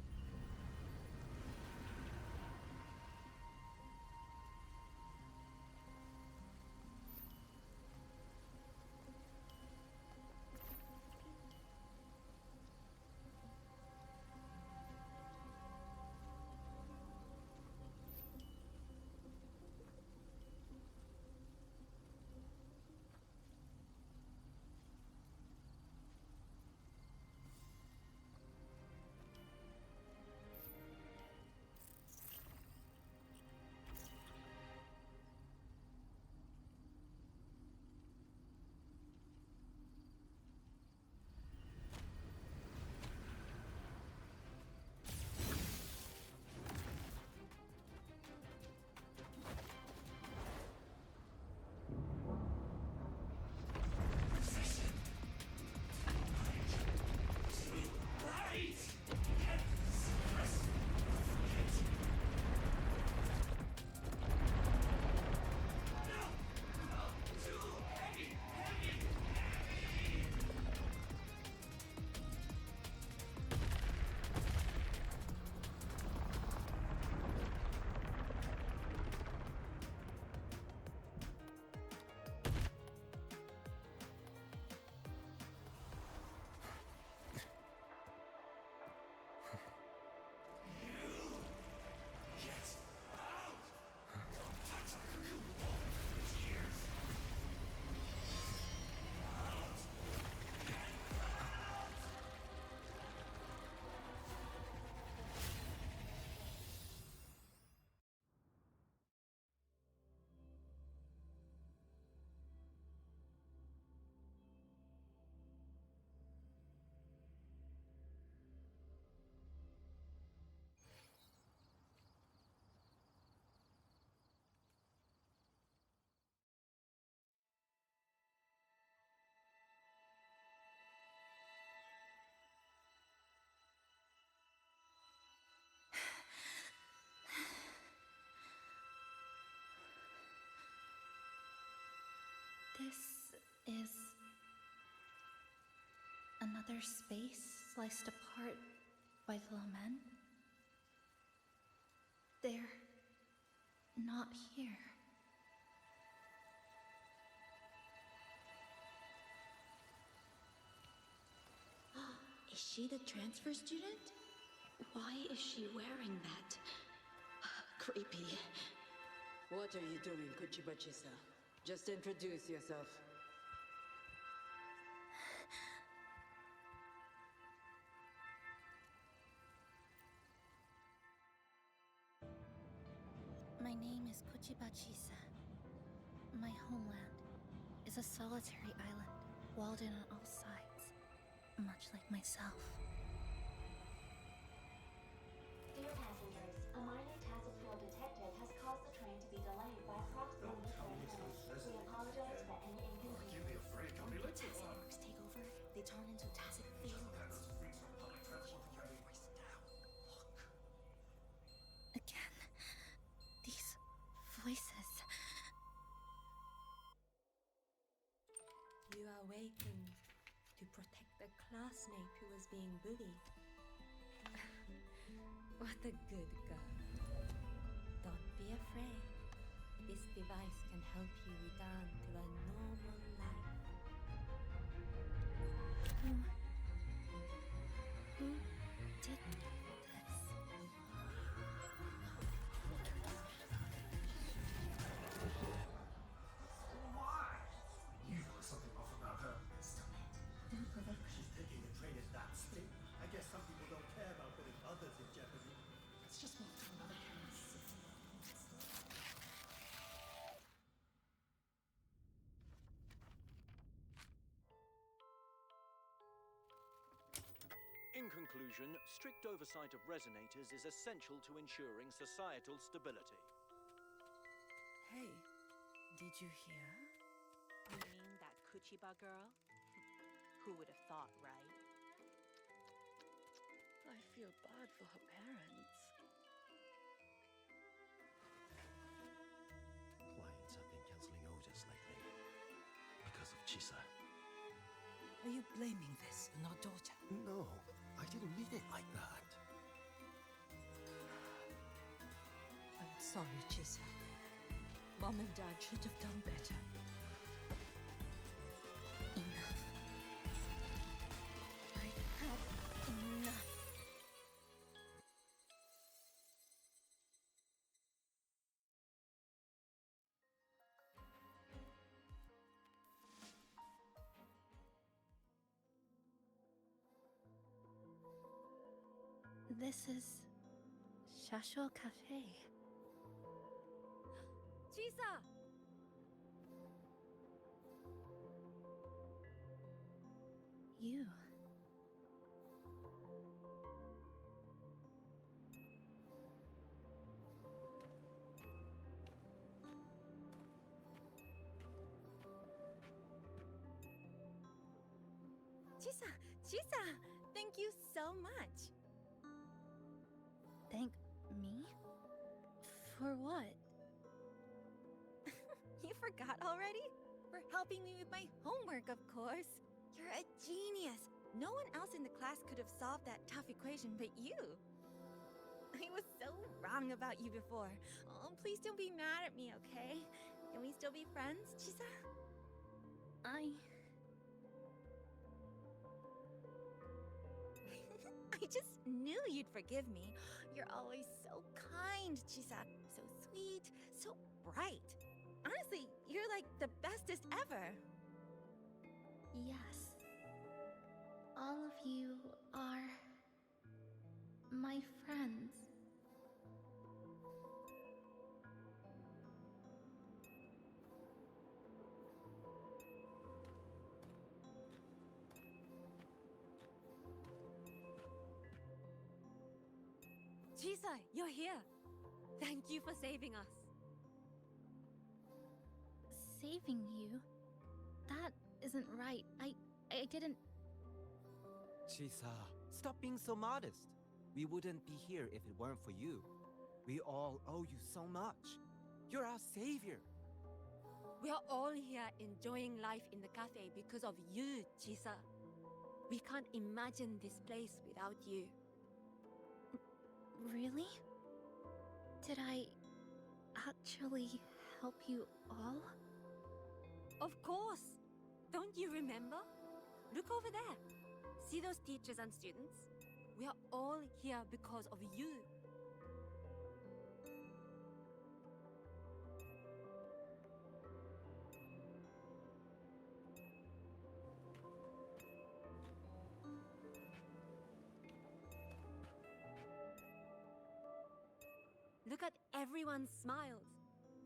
This is another space sliced apart by the lament. They're not here. Is she the transfer student? Why is she wearing that? Creepy. What are you doing, Kuchibachisa? Just introduce yourself. My name is Kuchibachisa. My homeland is a solitary island, walled in on all sides, much like myself. Dear passengers, a minor Tassel detective has caused the train to be delayed by approximately 30 minutes. We apologize for any inconvenience. When the Tacet marks take over, they turn into Tacet fiends. Again, these voices. You are awakened to protect a classmate who was being bullied. What a good girl. Don't be afraid. This device can help you return to a normal life. Who did this? Why? You know something off about her. She's taking the train at that speed. I guess some people don't care about putting others in jeopardy. Let's just move to another house. In conclusion, strict oversight of resonators is essential to ensuring societal stability. Hey, did you hear? You mean that Kuchiba girl? Who would have thought, right? I feel bad for her parents. Clients have been canceling orders lately because of Chisa. Are you blaming this on our daughter? No, I didn't mean it like that. I'm sorry, Chisa. Mom and Dad should have done better. Enough. I've had enough. This is Shasho Cafe. Chisa! You. Chisa! Thank you so much. Thank me? For what? You forgot already? For helping me with my homework, of course. You're a genius. No one else in the class could have solved that tough equation but you. I was so wrong about you before. Oh, please don't be mad at me, okay? Can we still be friends, Chisa? I just knew you'd forgive me. You're always so kind, Chisa. So sweet, so bright. Honestly, you're like the bestest ever. Yes. All of you are my friends. Chisa, you're here. Thank you for saving us. Saving you? That isn't right. I didn't... Chisa, stop being so modest. We wouldn't be here if it weren't for you. We all owe you so much. You're our savior. We are all here enjoying life in the cafe because of you, Chisa. We can't imagine this place without you. Really? Did I actually help you all? Of course! Don't you remember? Look over there. See those teachers and students? We are all here because of you. Look at everyone's smiles.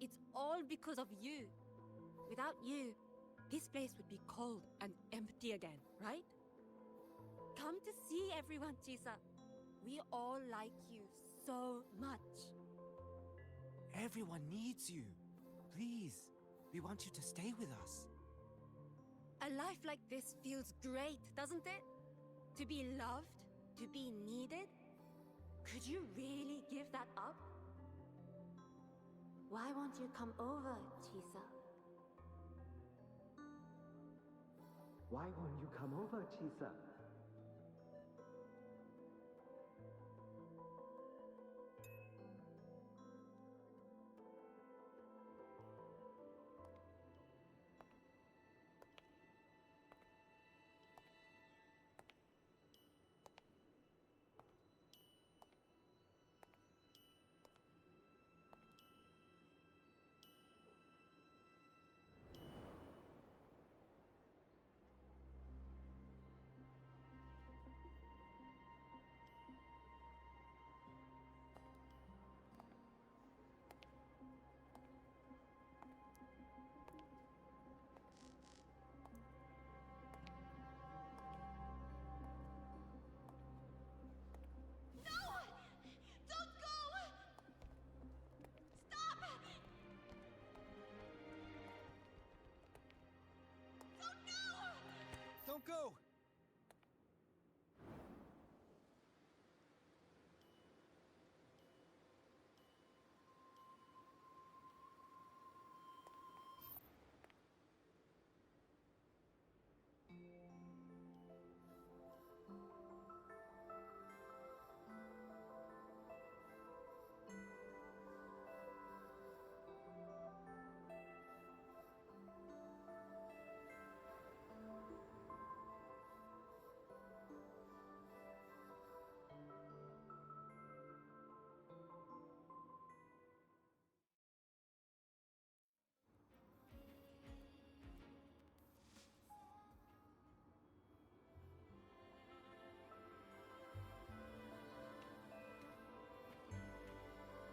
It's all because of you. Without you, this place would be cold and empty again, right? Come to see everyone, Chisa. We all like you so much. Everyone needs you. Please, we want you to stay with us. A life like this feels great, doesn't it? To be loved, to be needed. Could you really give that up? Why won't you come over, Chisa? Why won't you come over, Chisa? go!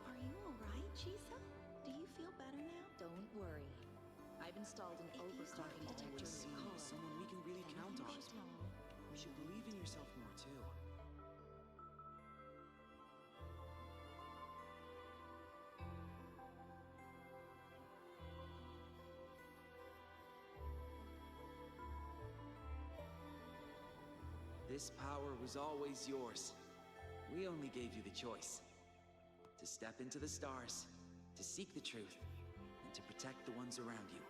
Are you alright, Chisa? Do you feel better now? Don't worry. I've installed an overclocking detector in your car. Someone we can really If count anything on. goes wrong, You should believe in yourself more, too. This power was always yours. We only gave you the choice. To step into the stars, to seek the truth, and to protect the ones around you.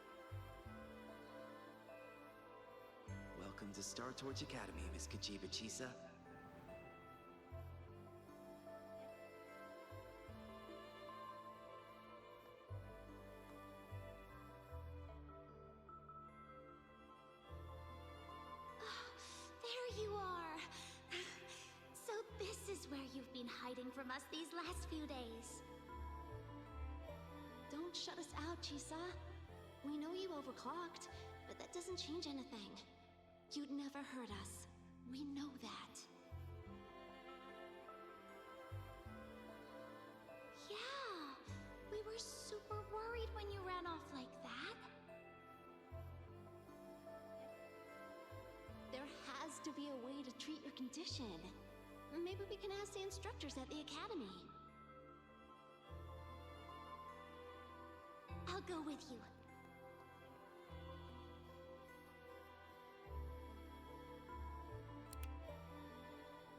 Welcome to Star Torch Academy, Miss Kuchiba Chisa. There you are! So this is where you've been hiding from us these last few days. Don't shut us out, Chisa. We know you overclocked, but that doesn't change anything. You'd never hurt us. We know that. Yeah, we were super worried when you ran off like that. There has to be a way to treat your condition. Maybe we can ask the instructors at the academy. I'll go with you.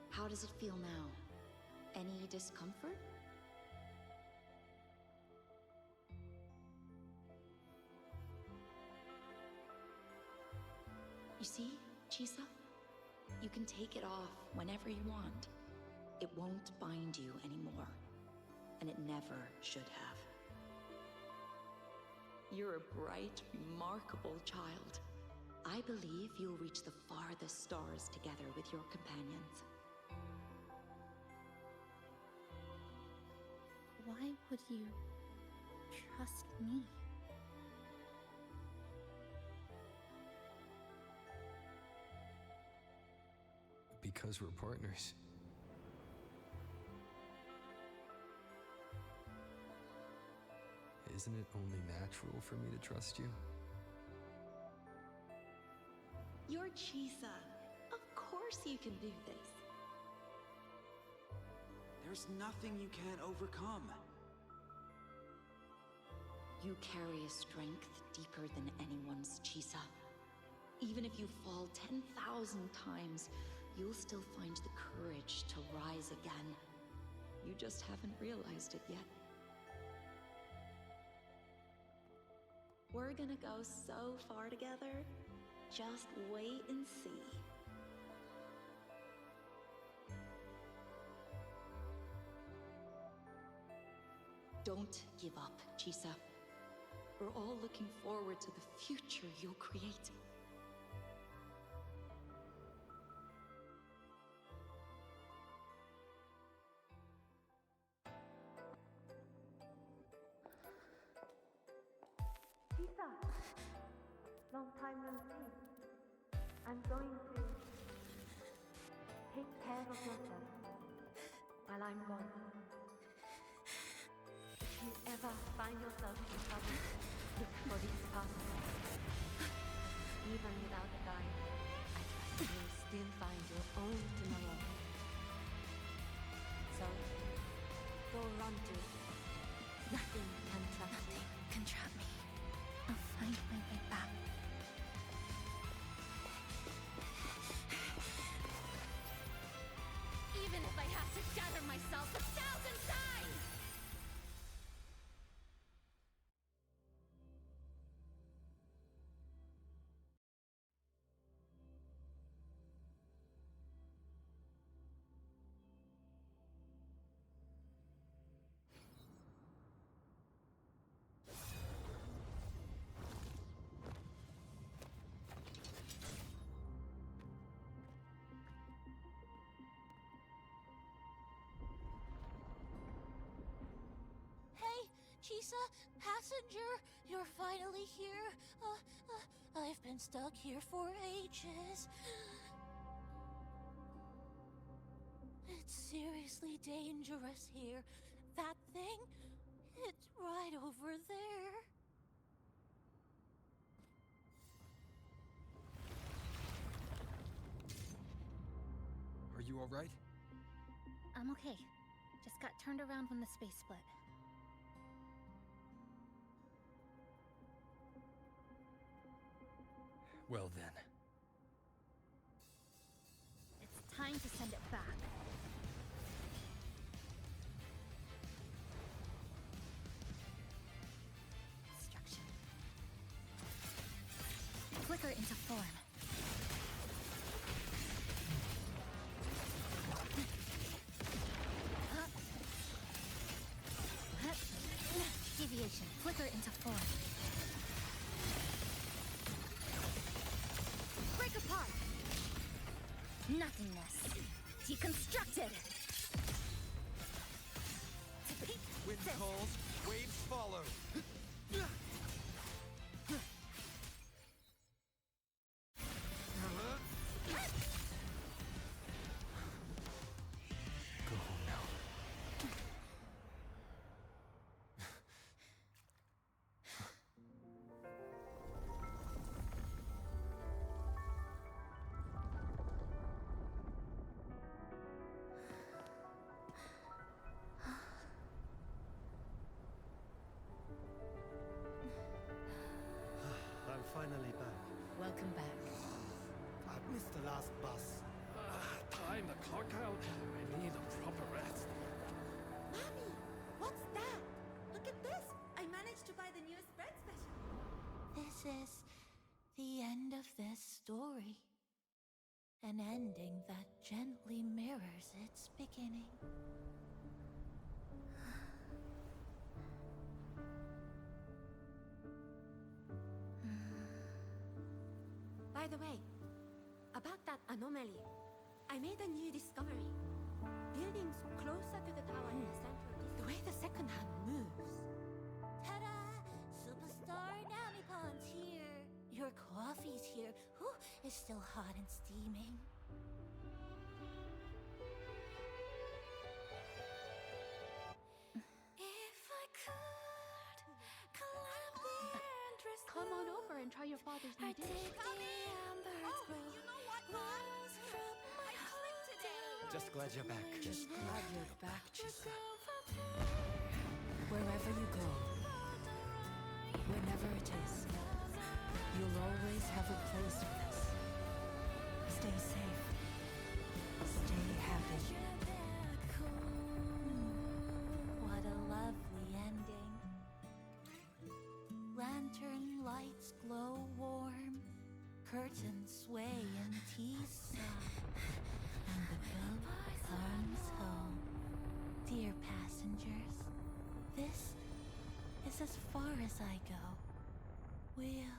how does it feel now? Any discomfort? You see, Chisa? You can take it off whenever you want. It won't bind you anymore. And it never should have. You're a bright, remarkable child. I believe you'll reach the farthest stars together with your companions. Why would you trust me? Because we're partners. Isn't it only natural for me to trust you? You're Chisa. Of course you can do this. There's nothing you can't overcome. You carry a strength deeper than anyone's, Chisa. Even if you fall 10,000 times, you'll still find the courage to rise again. You just haven't realized it yet. We're gonna go so far together. Just wait and see. Don't give up, Chisa. We're all looking forward to the future you'll create. Chisa! Long time no see. I'm going to take care of yourself while I'm gone. If you ever find yourself in trouble, look for these pathways. Even without a guide, I trust you'll still find your own tomorrow. So, go run to it. Nothing can trap you. Nothing can trap me. I'll find my way back. Chisa, passenger, you're finally here. I've been stuck here for ages. It's seriously dangerous here. That thing, it's right over there. Are you alright? I'm okay. Just got turned around when the space split. Well then. It's time to send it back. Destruction. Flicker into form. Deviation. Flicker into form. Break apart. Nothingness. Deconstructed. Wind calls, waves follow. Go home now. I'm finally back. Welcome back. I missed the last bus. Time to clock out. I need a proper rest. Mommy, what's that? Look at this. I managed to buy the newest bread special. This is the end of this story. An ending that gently mirrors its beginning. By the way, about that anomaly, I made a new discovery. Buildings closer to the tower in the center of the way the second hand moves. Ta-da! Superstar Namipon's here. Your coffee's here. Whew, it's still hot and steaming. If I could climb the endless Come on over and try your father's new dish. You know what, Mom? I tricked today. Just glad you're back. Just glad you're back, Chisa. Wherever you go, whenever it is, you'll always have a place with us. Stay safe. Stay happy. What a lovely ending. Lantern lights glow warm, curtains sway in tease and the boat comes home. Dear passengers, this is as far as I go. We'll...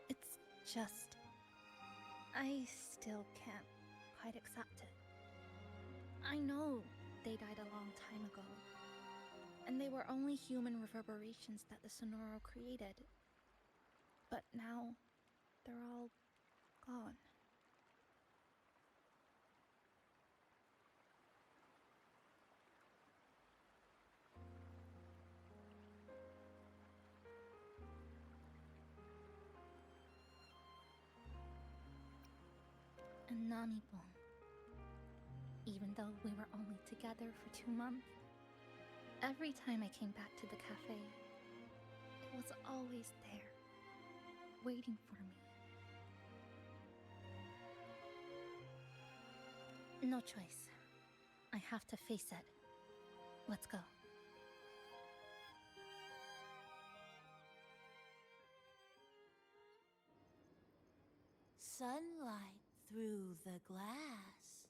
It's just... I still can't quite accept it. I know they died a long time ago, and they were only human reverberations that the Sonoro created. But now, they're all gone. And Namipon, even though we were only together for 2 months, every time I came back to the cafe, it was always there, waiting for me. No choice. I have to face it. Let's go. Sunlight through the glass.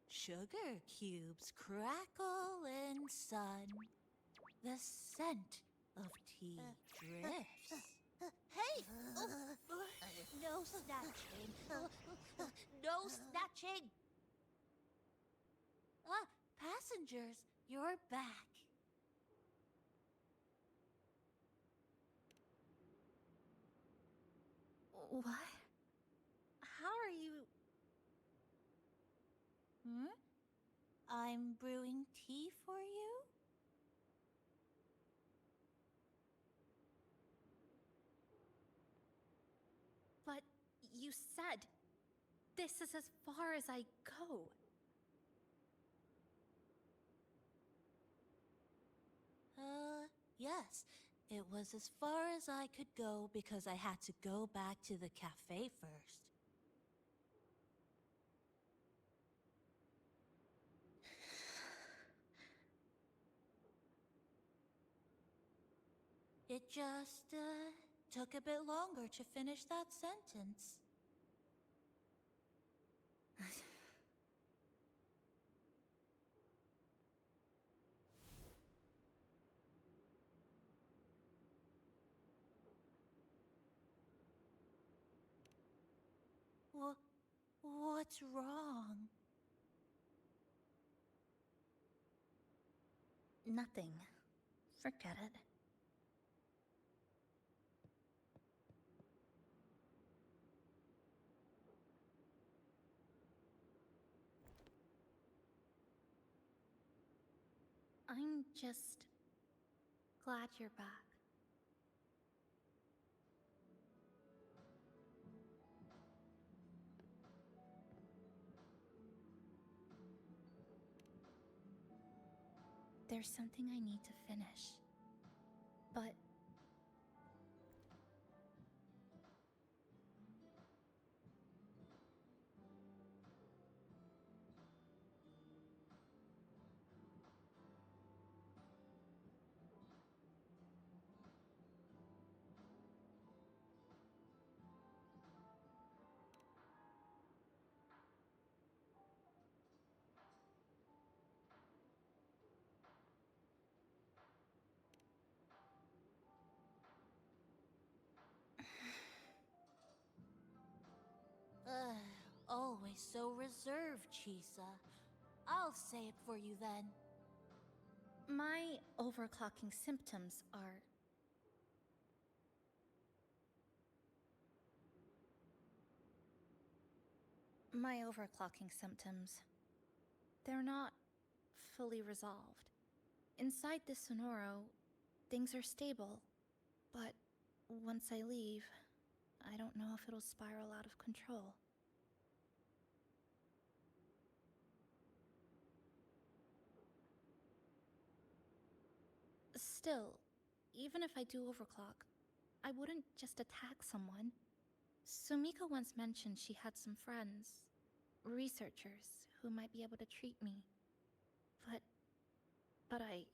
Sugar cubes crackle in sun. The scent of tea drifts. Hey! No snatching. No snatching! Ah, passengers, you're back. What? How are you? I'm brewing tea for you? But you said this is as far as I go. Yes. It was as far as I could go because I had to go back to the cafe first. It just, took a bit longer to finish that sentence. What's wrong? Nothing. Forget it. I'm just glad you're back. There's something I need to finish. But Always so reserved, Chisa. I'll say it for you then. my overclocking symptoms are... My overclocking symptoms... They're not fully resolved. Inside the Sonoro, things are stable. But once I leave, I don't know if it'll spiral out of control. Still, even if I do overclock, I wouldn't just attack someone. Sumika once mentioned she had some friends, researchers, who might be able to treat me. But I...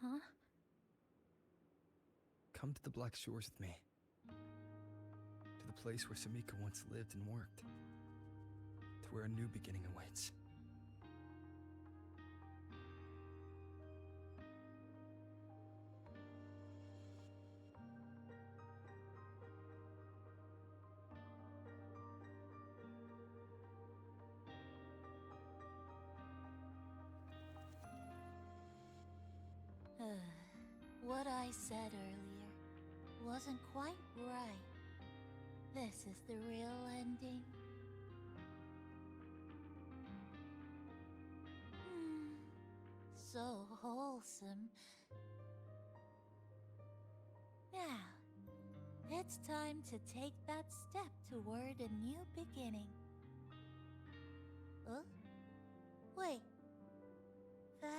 Huh? Come to the Black Shores with me. To the place where Sumika once lived and worked. To where a new beginning awaits. What I said earlier wasn't quite right. This is the real ending. So wholesome. Now, it's time to take that step toward a new beginning. Huh? Wait. That's...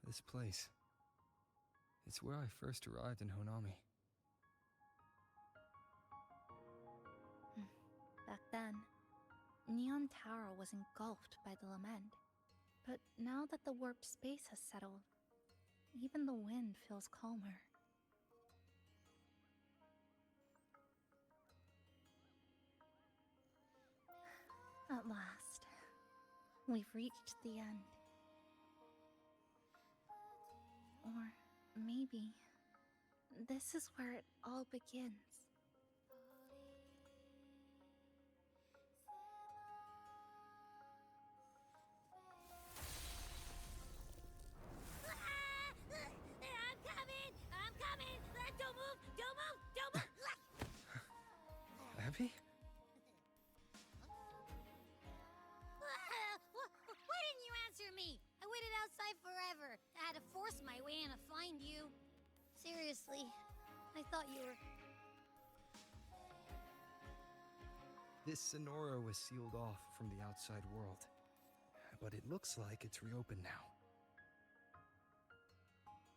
This place. It's where I first arrived in Honami. Back then, Neon Tower was engulfed by the lament. But now that the warped space has settled, even the wind feels calmer. At last, we've reached the end. Or maybe this is where it all begins. I'm coming! Don't move! Don't move! Don't move! Abby? Why didn't you answer me? I waited outside forever. I had to force my way in to find you. Seriously, I thought you were... This Sonora was sealed off from the outside world. But it looks like it's reopened now.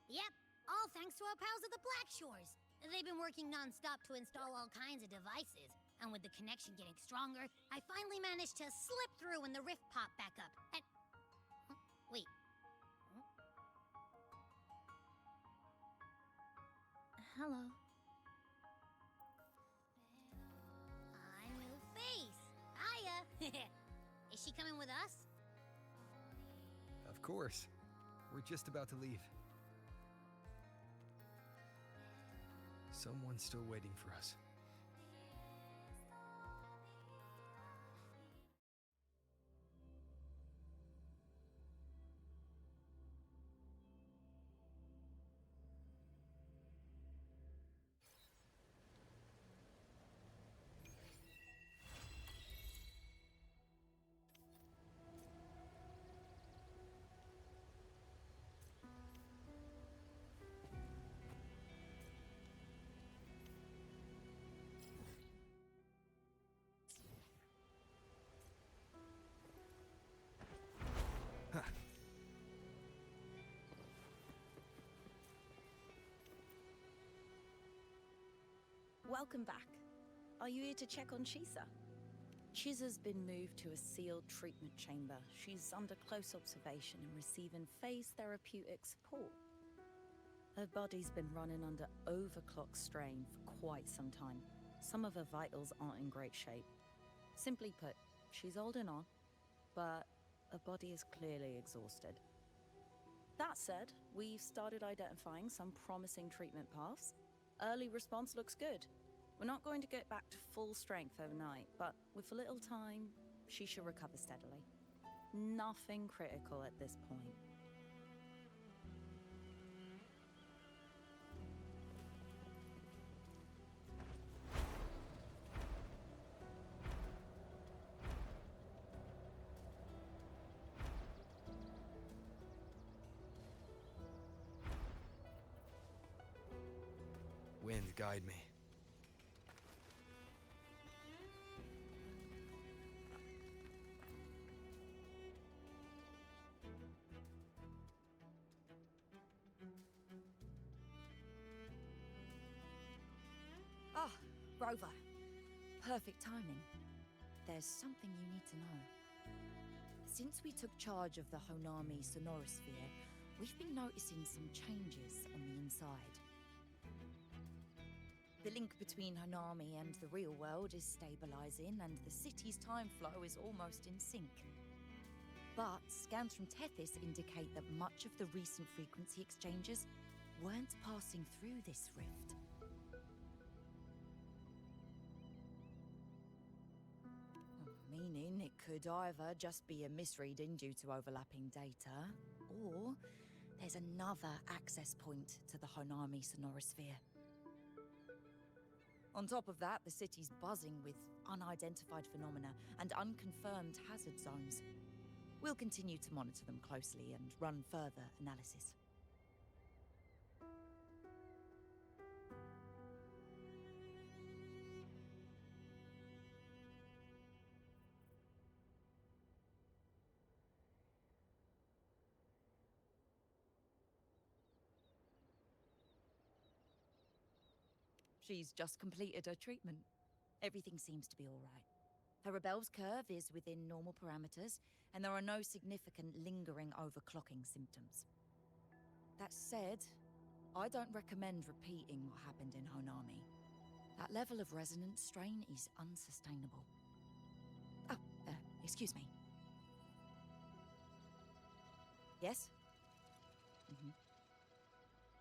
Yep, all thanks to our pals at the Black Shores. They've been working non-stop to install all kinds of devices. And with the connection getting stronger, I finally managed to slip through when the rift popped back up. And... Huh? Wait. Huh? Hello. A new face. Hiya. Is she coming with us? Of course. We're just about to leave. Someone's still waiting for us. Welcome back. Are you here to check on Chisa? Chisa's been moved to a sealed treatment chamber. She's under close observation and receiving phase therapeutic support. Her body's been running under overclock strain for quite some time. Some of her vitals aren't in great shape. Simply put, she's holding on, but her body is clearly exhausted. That said, we've started identifying some promising treatment paths. Early response looks good. We're not going to get back to full strength overnight, but with a little time, she should recover steadily. Nothing critical at this point. Wind, guide me. Ah, Rover. Perfect timing. There's something you need to know. Since we took charge of the Honami Sonorosphere, we've been noticing some changes on the inside. The link between Honami and the real world is stabilizing, and the city's time flow is almost in sync. But scans from Tethys indicate that much of the recent frequency exchanges weren't passing through this rift. Meaning it could either just be a misreading due to overlapping data, or there's another access point to the Honami sonorosphere. On top of that, the city's buzzing with unidentified phenomena and unconfirmed hazard zones. We'll continue to monitor them closely and run further analysis. She's just completed her treatment. Everything seems to be all right. Her Rebel's curve is within normal parameters, and there are no significant lingering overclocking symptoms. That said, I don't recommend repeating what happened in Honami. That level of resonance strain is unsustainable. Oh, excuse me. Yes?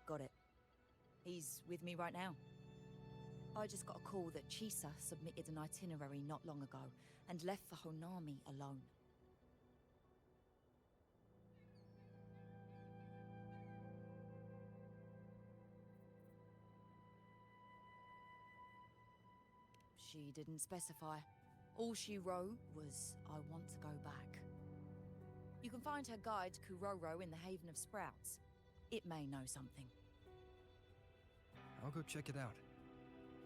Got it. He's with me right now. I just got a call that Chisa submitted an itinerary not long ago and left for Honami alone. She didn't specify. All she wrote was, "I want to go back." You can find her guide, Kuroro, in the Haven of Sprouts. It may know something. I'll go check it out.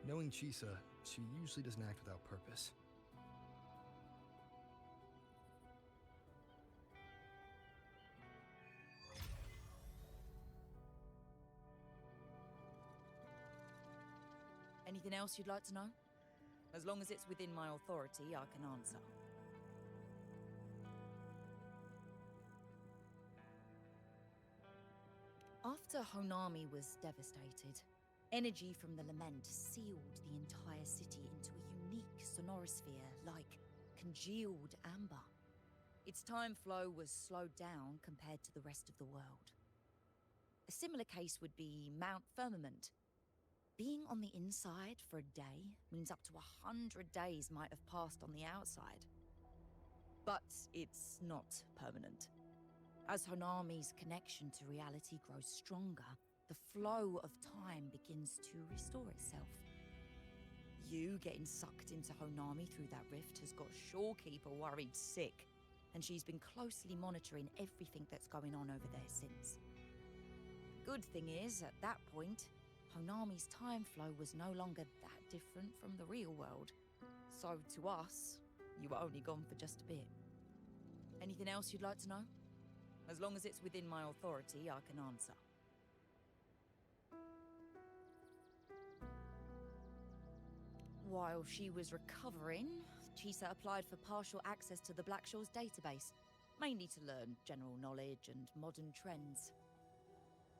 Knowing Chisa, she usually doesn't act without purpose. Anything else you'd like to know? As long as it's within my authority, I can answer. After Honami was devastated, energy from the lament sealed the entire city into a unique sonorosphere like congealed amber. Its time flow was slowed down compared to the rest of the world. A similar case would be Mount Firmament. Being on the inside for a day means up to 100 days might have passed on the outside. But it's not permanent. As Honami's connection to reality grows stronger, the flow of time begins to restore itself. You getting sucked into Honami through that rift has got Shorekeeper worried sick, and she's been closely monitoring everything that's going on over there since. Good thing is, at that point, Honami's time flow was no longer that different from the real world. So to us, you were only gone for just a bit. Anything else you'd like to know? As long as it's within my authority, I can answer. While she was recovering, Chisa applied for partial access to the Black Shores database, mainly to learn general knowledge and modern trends.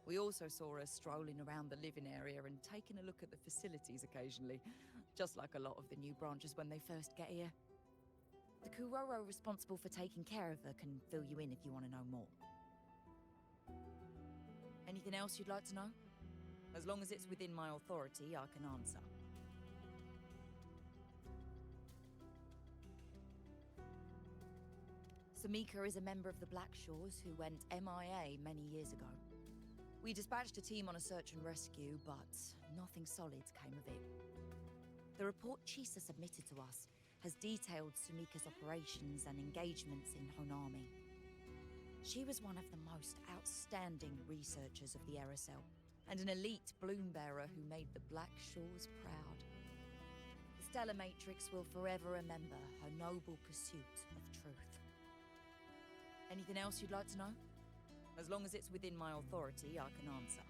We also saw her strolling around the living area and taking a look at the facilities occasionally, just like a lot of the new branches when they first get here. The Kuroro responsible for taking care of her can fill you in if you want to know more. Anything else you'd like to know? As long as it's within my authority, I can answer. Samika is a member of the Black Shores who went MIA many years ago. We dispatched a team on a search and rescue, but nothing solid came of it. The report Chisa submitted to us has detailed Sumika's operations and engagements in Honami. She was one of the most outstanding researchers of the Aerocell, and an elite bloom bearer who made the Black Shores proud. The Stellar Matrix will forever remember her noble pursuit of truth. Anything else you'd like to know? As long as it's within my authority, I can answer.